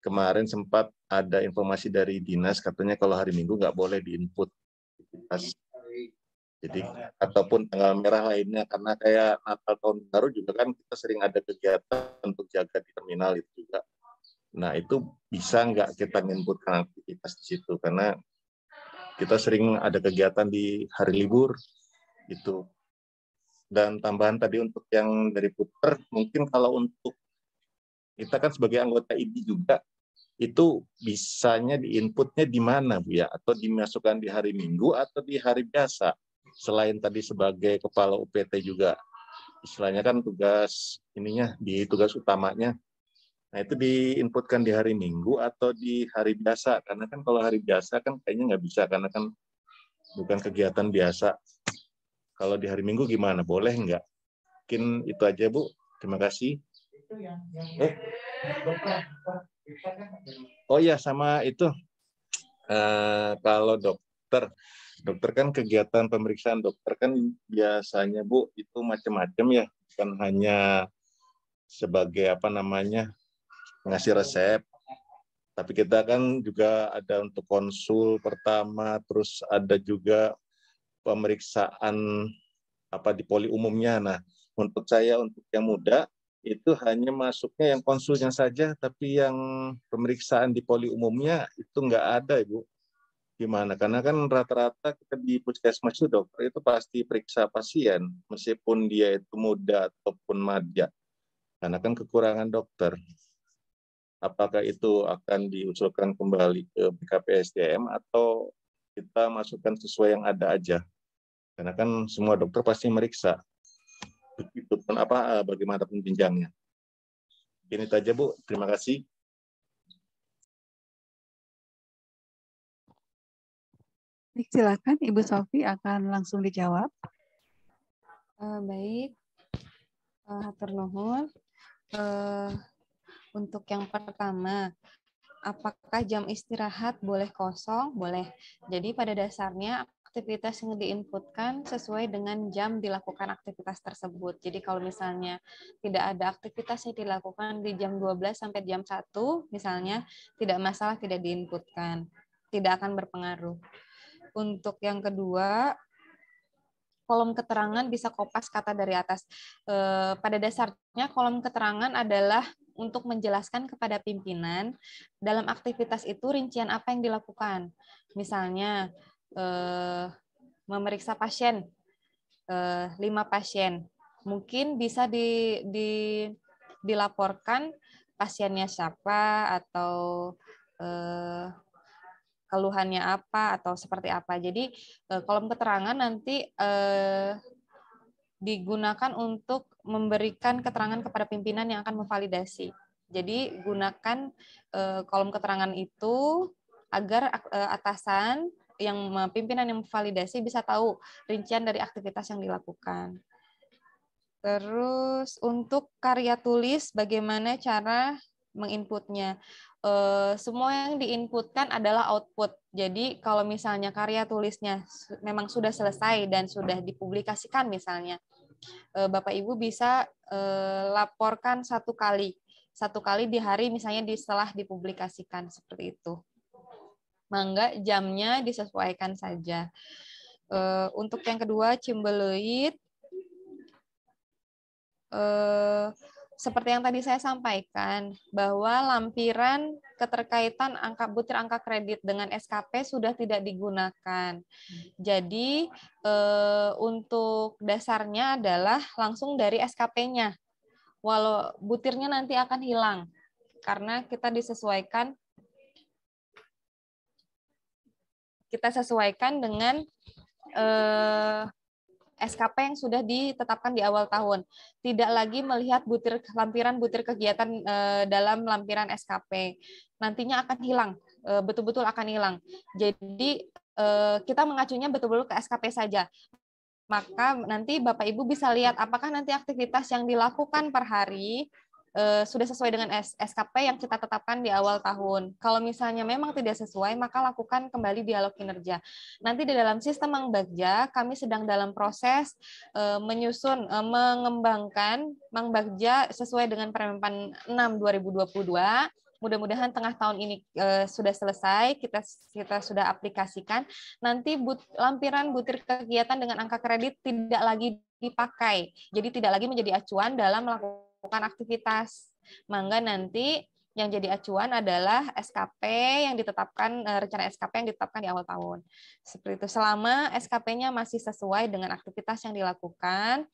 kemarin sempat ada informasi dari dinas katanya kalau hari Minggu nggak boleh diinput. Jadi ataupun tanggal merah lainnya karena kayak Natal tahun baru juga kan kita sering ada kegiatan untuk jaga di terminal itu juga. Nah itu bisa nggak kita inputkan aktivitas di situ karena kita sering ada kegiatan di hari libur gitu. Dan tambahan tadi untuk yang dari Puter, mungkin kalau untuk kita kan sebagai anggota IDI juga, itu bisanya diinputnya di mana, Bu ya? Atau dimasukkan di hari Minggu atau di hari biasa? Selain tadi sebagai kepala UPT juga, istilahnya kan tugas ininya, di tugas utamanya. Nah itu diinputkan di hari Minggu atau di hari biasa? Karena kan kalau hari biasa kan kayaknya nggak bisa, karena kan bukan kegiatan biasa. Kalau di hari Minggu gimana? Boleh nggak? Mungkin itu aja, Bu. Terima kasih. Oh ya, sama itu. Kalau dokter kan kegiatan pemeriksaan dokter kan biasanya, Bu, itu macam-macam ya. Bukan hanya sebagai apa namanya, ngasih resep. Tapi kita kan juga ada untuk konsul pertama, terus ada juga pemeriksaan apa di poli umumnya. Nah, untuk saya untuk yang muda itu hanya masuknya yang konsulnya saja, tapi yang pemeriksaan di poli umumnya itu nggak ada, Ibu. Gimana? Karena kan rata-rata kita di puskesmas itu dokter itu pasti periksa pasien, meskipun dia itu muda ataupun madya. Karena kan kekurangan dokter. Apakah itu akan diusulkan kembali ke BKPSDM atau kita masukkan sesuai yang ada aja? Karena kan semua dokter pasti meriksa. Begitu pun apa bagaimanapun jenjangnya. Ini saja, Bu. Terima kasih. Silakan Ibu Sofi akan langsung dijawab. Baik, hatur nuhun. Untuk yang pertama, apakah jam istirahat boleh kosong? Boleh. Jadi pada dasarnya aktivitas yang diinputkan sesuai dengan jam dilakukan aktivitas tersebut. Jadi kalau misalnya tidak ada aktivitas yang dilakukan di jam 12 sampai jam 1, misalnya, tidak masalah tidak diinputkan. Tidak akan berpengaruh. Untuk yang kedua, kolom keterangan bisa kopas kata dari atas. Pada dasarnya kolom keterangan adalah untuk menjelaskan kepada pimpinan dalam aktivitas itu rincian apa yang dilakukan. Misalnya, memeriksa pasien, 5 pasien. Mungkin bisa dilaporkan pasiennya siapa, atau keluhannya apa, atau seperti apa. Jadi kolom keterangan nanti digunakan untuk memberikan keterangan kepada pimpinan yang akan memvalidasi. Jadi gunakan kolom keterangan itu agar atasan yang pimpinan yang validasi bisa tahu rincian dari aktivitas yang dilakukan. Terus untuk karya tulis, bagaimana cara menginputnya? Semua yang diinputkan adalah output. Jadi kalau misalnya karya tulisnya memang sudah selesai dan sudah dipublikasikan misalnya, Bapak Ibu bisa laporkan satu kali di hari misalnya setelah dipublikasikan seperti itu. Mangga jamnya disesuaikan saja. Untuk yang kedua, cimbeluit. Seperti yang tadi saya sampaikan, bahwa lampiran keterkaitan butir angka kredit dengan SKP sudah tidak digunakan. Jadi untuk dasarnya adalah langsung dari SKP-nya. Walau butirnya nanti akan hilang karena kita sesuaikan dengan SKP yang sudah ditetapkan di awal tahun. Tidak lagi melihat lampiran butir kegiatan dalam lampiran SKP. Nantinya akan hilang, betul-betul akan hilang. Jadi kita mengacunya betul-betul ke SKP saja. Maka nanti Bapak Ibu bisa lihat apakah nanti aktivitas yang dilakukan per hari sudah sesuai dengan SKP yang kita tetapkan di awal tahun. Kalau misalnya memang tidak sesuai, maka lakukan kembali dialog kinerja. Nanti di dalam sistem Mang Bagja, kami sedang dalam proses mengembangkan Mang Bagja sesuai dengan Permenpan 6 2022. Mudah-mudahan tengah tahun ini sudah selesai, kita sudah aplikasikan. Nanti lampiran butir kegiatan dengan angka kredit tidak lagi dipakai. Jadi tidak lagi menjadi acuan dalam melakukan aktivitas. Mangga nanti yang jadi acuan adalah SKP yang ditetapkan, rencana SKP yang ditetapkan di awal tahun. Seperti itu. Selama SKP-nya masih sesuai dengan aktivitas yang dilakukan,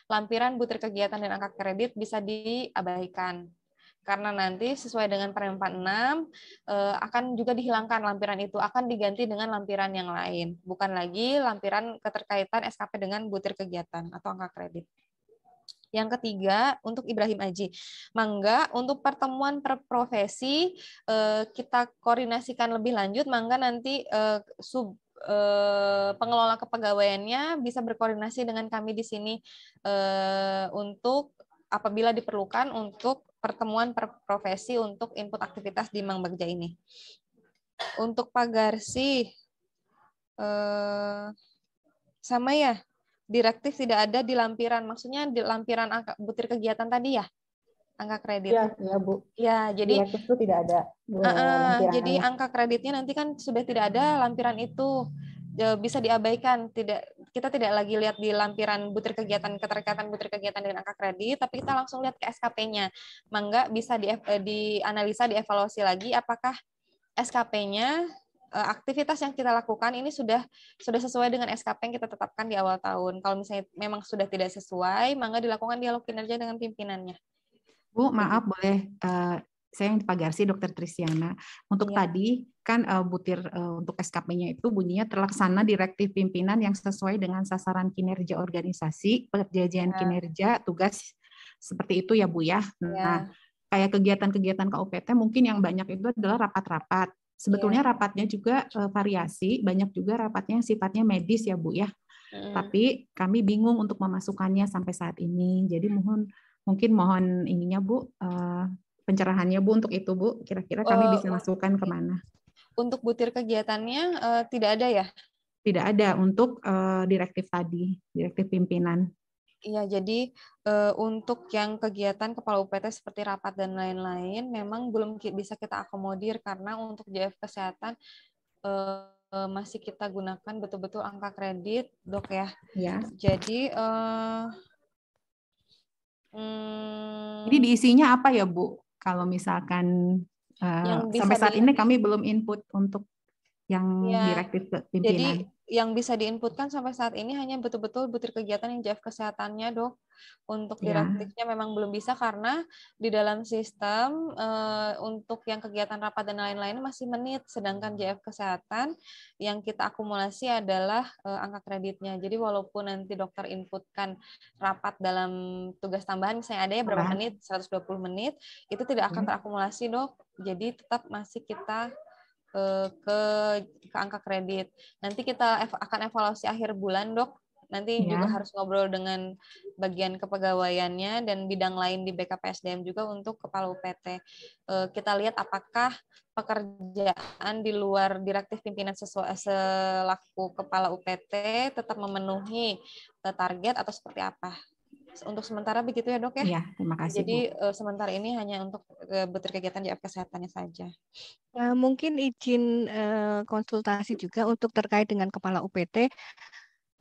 lampiran butir kegiatan dan angka kredit bisa diabaikan. Karena nanti sesuai dengan Permenpan 6 akan juga dihilangkan lampiran itu, akan diganti dengan lampiran yang lain. Bukan lagi lampiran keterkaitan SKP dengan butir kegiatan atau angka kredit. Yang ketiga, untuk Ibrahim Aji. Mangga, untuk pertemuan per profesi, kita koordinasikan lebih lanjut. Mangga nanti pengelola kepegawaiannya bisa berkoordinasi dengan kami di sini untuk apabila diperlukan untuk pertemuan per profesi untuk input aktivitas di Mang Bagja ini. Untuk Pak Garsi, sama ya? Direktif tidak ada di lampiran, maksudnya di lampiran angka butir kegiatan tadi ya, angka kredit. Ya Bu. Ya, jadi direktif itu tidak ada. Jadi angka kreditnya nanti kan sudah tidak ada lampiran itu, bisa diabaikan. Kita tidak lagi lihat di lampiran butir kegiatan, keterkaitan butir kegiatan dengan angka kredit, tapi kita langsung lihat ke SKP-nya. Mangga bisa dianalisa, dievaluasi lagi apakah SKP-nya aktivitas yang kita lakukan ini sudah sesuai dengan SKP yang kita tetapkan di awal tahun. Kalau misalnya memang sudah tidak sesuai, mangga dilakukan dialog kinerja dengan pimpinannya. Bu, maaf boleh saya yang Pak Garsi, Dr. Tristiana. Untuk tadi kan butir untuk SKP-nya itu bunyinya terlaksana direktif pimpinan yang sesuai dengan sasaran kinerja organisasi, perjanjian kinerja, tugas seperti itu ya Bu ya. Nah, kayak kegiatan-kegiatan KUPT mungkin yang banyak itu adalah rapat-rapat. Sebetulnya rapatnya juga variasi, banyak juga rapatnya yang sifatnya medis ya Bu ya. Tapi kami bingung untuk memasukkannya sampai saat ini. Jadi mungkin mohon ininya Bu, pencerahannya Bu untuk itu Bu. Kira-kira kami bisa masukkan kemana? Untuk butir kegiatannya tidak ada ya? Tidak ada untuk direktif tadi, direktif pimpinan. Iya, jadi untuk yang kegiatan kepala UPT seperti rapat dan lain-lain memang belum bisa kita akomodir karena untuk JF kesehatan masih kita gunakan betul-betul angka kredit, Dok ya. Ya. Jadi ini diisinya apa ya Bu? Kalau misalkan sampai saat ini kami belum input untuk yang Ya, direktif jadi pimpinan. yang bisa diinputkan sampai saat ini hanya betul-betul butir kegiatan yang JF kesehatannya, Dok. Untuk Ya, direktifnya memang belum bisa karena di dalam sistem untuk yang kegiatan rapat dan lain-lain masih menit, sedangkan JF kesehatan yang kita akumulasi adalah angka kreditnya. Jadi walaupun nanti dokter inputkan rapat dalam tugas tambahan, misalnya ada ya berapa menit, 120 menit, itu tidak akan terakumulasi, Dok. Jadi tetap masih kita ke angka kredit. Nanti kita akan evaluasi akhir bulan, Dok. Nanti juga harus ngobrol dengan bagian kepegawaiannya dan bidang lain di BKPSDM juga untuk kepala UPT. Kita lihat apakah pekerjaan di luar direktif pimpinan selaku kepala UPT tetap memenuhi target atau seperti apa. Untuk sementara begitu ya, Dok ya. Iya, terima kasih, Jadi Bu. sementara ini hanya untuk butir kegiatan JF kesehatannya saja. Mungkin izin konsultasi juga untuk terkait dengan kepala UPT.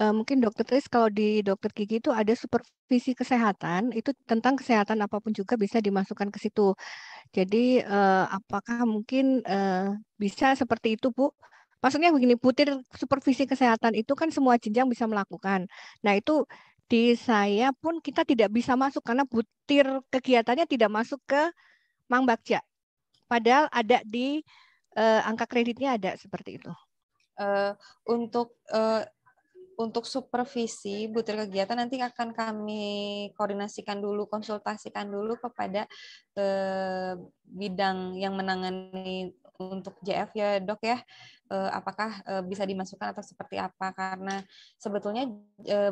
Mungkin Dokter Tris kalau di Dokter Gigi itu ada supervisi kesehatan, itu tentang kesehatan apapun juga bisa dimasukkan ke situ. Jadi apakah mungkin bisa seperti itu, Bu? Maksudnya begini, butir supervisi kesehatan itu kan semua jenjang bisa melakukan. Nah itu di saya pun kita tidak bisa masuk karena butir kegiatannya tidak masuk ke Mang Bagja. Padahal ada di angka kreditnya ada seperti itu. Untuk supervisi butir kegiatan nanti akan kami koordinasikan dulu, konsultasikan dulu kepada bidang yang menangani untuk JF ya, Dok ya. Apakah bisa dimasukkan atau seperti apa, karena sebetulnya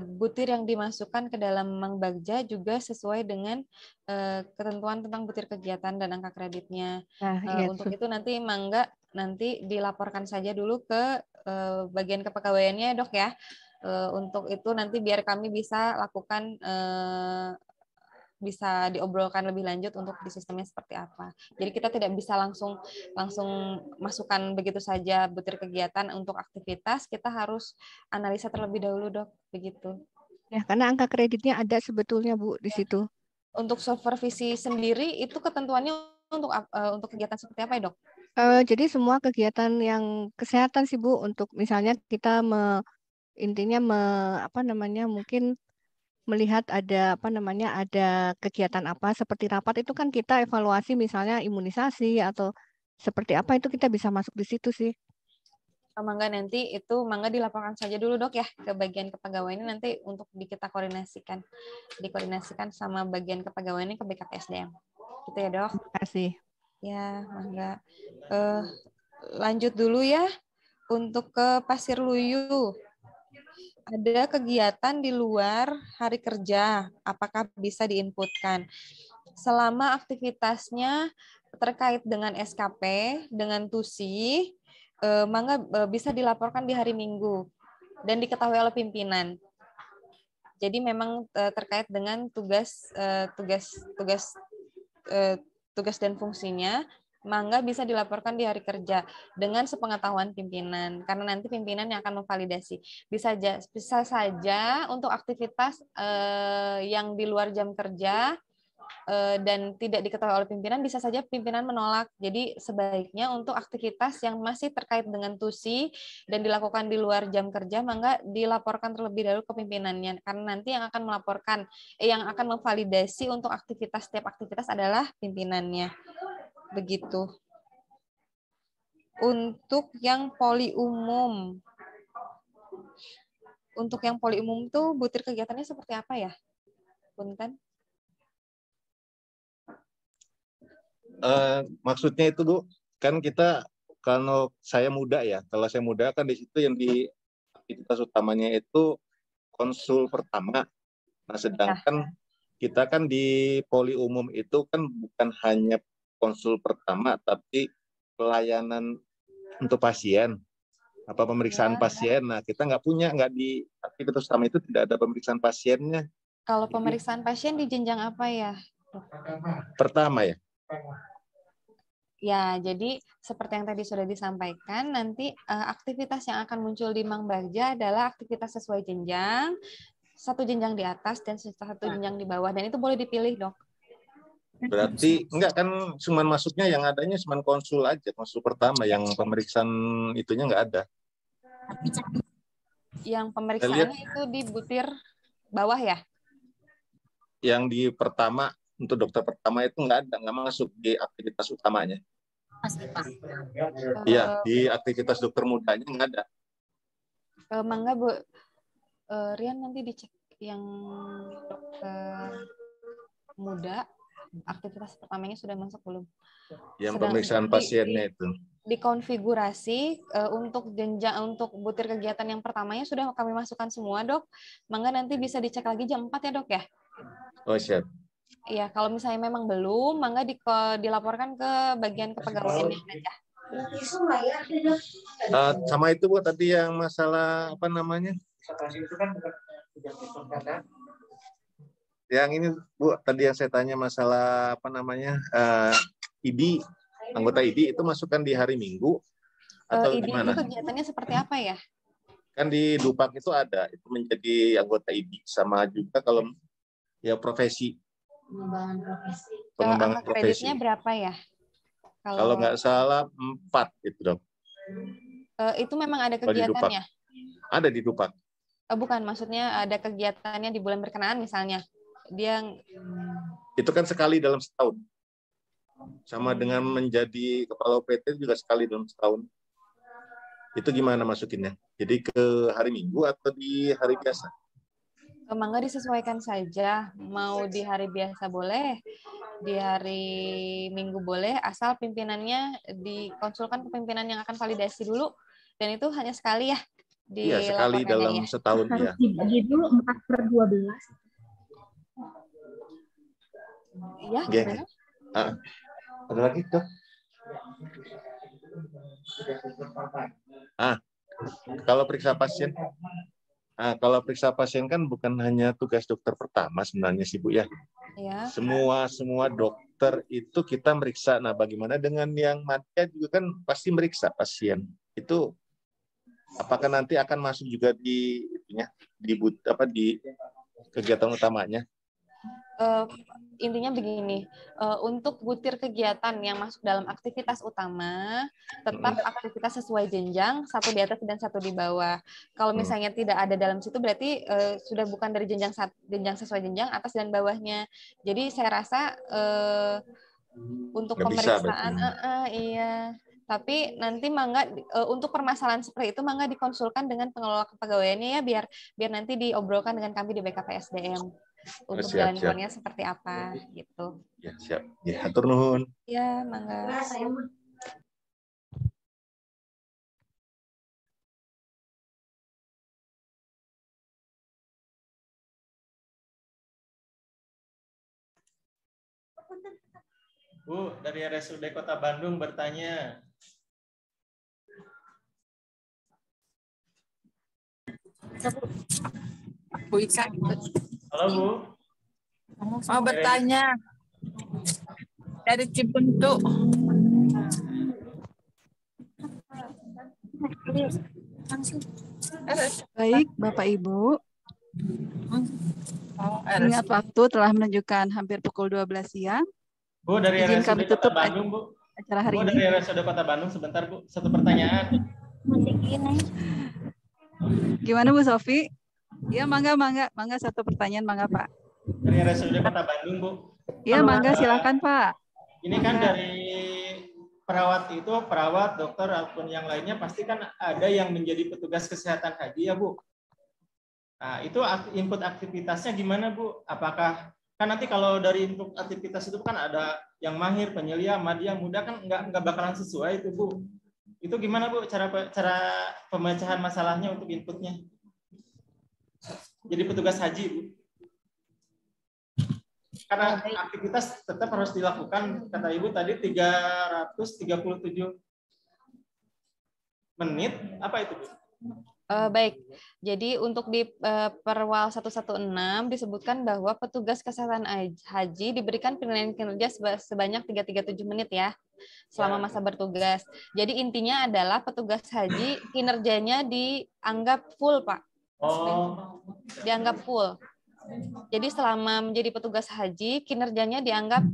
butir yang dimasukkan ke dalam Mang Bagja juga sesuai dengan ketentuan tentang butir kegiatan dan angka kreditnya. Untuk itu nanti Mangga nanti dilaporkan saja dulu ke bagian kepegawaiannya, Dok ya. Untuk itu nanti biar kami bisa lakukan bisa diobrolkan lebih lanjut untuk di sistemnya seperti apa. Jadi kita tidak bisa langsung masukkan begitu saja butir kegiatan untuk aktivitas, kita harus analisa terlebih dahulu, Dok, begitu. Ya, karena angka kreditnya ada sebetulnya, Bu, di situ. Untuk supervisi sendiri itu ketentuannya untuk kegiatan seperti apa ya, Dok? Jadi semua kegiatan yang kesehatan sih, Bu, untuk misalnya kita mungkin melihat ada ada kegiatan apa seperti rapat itu kan kita evaluasi misalnya imunisasi atau seperti apa itu kita bisa masuk di situ sih. Mangga nanti itu Mangga dilaporkan saja dulu, Dok ya, ke bagian kepegawaian nanti untuk kita dikoordinasikan sama bagian kepegawaian ke BKPSDM. Gitu ya, Dok. Terima kasih. Ya, Mangga. Lanjut dulu ya untuk ke Pasir Luyu. Ada kegiatan di luar hari kerja, apakah bisa diinputkan? Selama aktivitasnya terkait dengan SKP, dengan TUSI, Mangga bisa dilaporkan di hari Minggu dan diketahui oleh pimpinan. Jadi memang terkait dengan tugas dan fungsinya, Mangga bisa dilaporkan di hari kerja dengan sepengetahuan pimpinan, karena nanti pimpinan yang akan memvalidasi. Bisa saja untuk aktivitas yang di luar jam kerja dan tidak diketahui oleh pimpinan, bisa saja pimpinan menolak. Jadi sebaiknya untuk aktivitas yang masih terkait dengan TUSI dan dilakukan di luar jam kerja, Mangga dilaporkan terlebih dahulu ke pimpinannya, karena nanti yang akan yang akan memvalidasi untuk setiap aktivitas adalah pimpinannya. Begitu. Untuk yang poli umum. Untuk yang poli umum tuh butir kegiatannya seperti apa ya? Punten. Maksudnya itu, Bu, kan kita kalau saya muda kan di situ yang di aktivitas utamanya itu konsul pertama. Nah, sedangkan kita kan di poli umum itu kan bukan hanya konsul pertama, tapi pelayanan untuk pasien, pemeriksaan pasien. Nah, kita nggak di aktivitas utama itu tidak ada pemeriksaan pasiennya. Kalau pemeriksaan pasien di jenjang apa ya? Pertama ya. Ya, jadi seperti yang tadi sudah disampaikan, nanti aktivitas yang akan muncul di Mang Bagja adalah aktivitas sesuai jenjang, satu jenjang di atas dan satu jenjang di bawah, dan itu boleh dipilih, Dok. Berarti enggak kan, cuman masuknya yang adanya cuman konsul aja, konsul pertama, yang pemeriksaan itunya enggak ada. Yang pemeriksaannya itu di butir bawah ya? Yang di pertama, untuk dokter pertama itu enggak ada, enggak masuk di aktivitas utamanya. Iya, di aktivitas dokter mudanya enggak ada. Mangga Bu, Rian nanti dicek yang dokter muda, aktivitas pertamanya sudah masuk belum? Yang Sedang pemeriksaan pasiennya itu. Dikonfigurasi untuk jenjang untuk butir kegiatan yang pertamanya sudah kami masukkan semua, Dok. Mangga nanti bisa dicek lagi jam 4 ya, Dok ya? Oh, siap. Iya, kalau misalnya memang belum, mangga dilaporkan ke bagian kepegawaiannya aja. Sama itu Bu, tadi yang masalah apa namanya? Yang ini Bu, tadi yang saya tanya masalah apa namanya? IDI, anggota IDI itu masukkan di hari Minggu atau IDI gimana? itu kegiatannya seperti apa ya? Kan di Dupak itu ada, itu menjadi anggota IDI, sama juga kalau ya profesi. Pengembangan profesi. Kreditnya berapa ya? Kalau nggak salah 4 gitu, Dok. Itu memang ada Kalau di Dupak. kegiatannya? Ada di Dupak. Bukan, maksudnya ada kegiatannya di bulan berkenaan misalnya. Dia itu kan sekali dalam setahun. Sama dengan menjadi kepala OPT juga sekali dalam setahun. Itu gimana masukinnya? Jadi ke hari Minggu atau di hari biasa? Mangga disesuaikan saja. Mau di hari biasa boleh, di hari Minggu boleh, asal pimpinannya dikonsulkan ke pimpinan yang akan validasi dulu. Dan itu hanya sekali ya. Iya, sekali dalam setahun ya. Harus dibagi dulu 4/12. Iya, gimana? Ada lagi, Dok? Kalau periksa pasien, kalau periksa pasien kan bukan hanya tugas dokter pertama sebenarnya sih Bu ya. Ya. Semua dokter itu kita meriksa. Nah, bagaimana dengan yang madya juga kan pasti meriksa pasien. Itu apakah nanti akan masuk juga di kegiatan utamanya? Intinya begini, untuk butir kegiatan yang masuk dalam aktivitas utama, tetap aktivitas sesuai jenjang, satu di atas dan satu di bawah. Kalau misalnya tidak ada dalam situ, berarti sudah bukan dari jenjang sesuai jenjang, atas dan bawahnya. Jadi saya rasa untuk pemeriksaan, iya. Tapi nanti mangga untuk permasalahan seperti itu mangga dikonsulkan dengan pengelola kepegawaiannya ya, biar nanti diobrolkan dengan kami di BKPSDM untuk jalan keluarnya seperti apa gitu. Ya, siap. Ya, hatur nuhun. Ya, mangga. Bu, dari RSUD Kota Bandung bertanya. Bu Iksan. Halo Bu. Mau bertanya dari Cibentuk. Baik, Bapak Ibu. Ingat waktu telah menunjukkan hampir pukul 12 siang. Bu, dari Izin RSUD kami Kota tutup Bandung, Bu. acara hari Bu, ini. dari RSUD Kota Bandung, sebentar Bu, satu pertanyaan. Gimana Bu Sofi? Ya, mangga satu pertanyaan, mangga Pak. Dari RSUD Kota Bandung, Bu. Ya, mangga silakan Pak. Ini kan dari perawat, dokter, ataupun yang lainnya pasti kan ada yang menjadi petugas kesehatan haji ya Bu. Nah, itu input aktivitasnya gimana Bu? Apakah kan nanti kalau dari input aktivitas itu kan ada yang mahir, penyelia, madya, muda kan nggak bakalan sesuai itu Bu. Itu gimana Bu cara pemecahan masalahnya untuk inputnya? Jadi petugas haji Bu. Karena aktivitas tetap harus dilakukan, kata Ibu tadi 337 menit, apa itu Bu? Baik, jadi untuk di Perwal 116 disebutkan bahwa petugas kesehatan haji diberikan penilaian kinerja sebanyak 337 menit ya, selama masa bertugas. Jadi intinya adalah petugas haji kinerjanya dianggap full Pak. Oh. Dianggap full. Jadi selama menjadi petugas haji, kinerjanya dianggap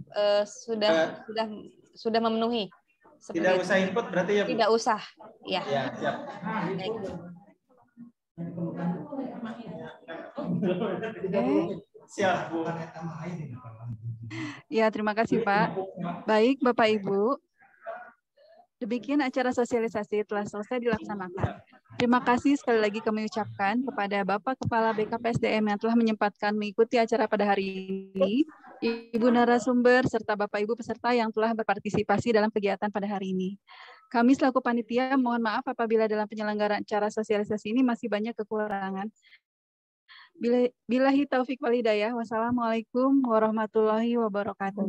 sudah memenuhi. Tidak usah input berarti ya, Bu? Tidak usah, ya. Ya, siap. Baik. Siap, Bu. Ya, terima kasih, Pak. Baik, Bapak Ibu. Demikian acara sosialisasi telah selesai dilaksanakan. Terima kasih sekali lagi kami ucapkan kepada Bapak Kepala BKPSDM yang telah menyempatkan mengikuti acara pada hari ini, Ibu narasumber, serta Bapak Ibu peserta yang telah berpartisipasi dalam kegiatan pada hari ini. Kami selaku panitia mohon maaf apabila dalam penyelenggaraan acara sosialisasi ini masih banyak kekurangan. Billahi taufik wal hidayah. Wassalamualaikum warahmatullahi wabarakatuh.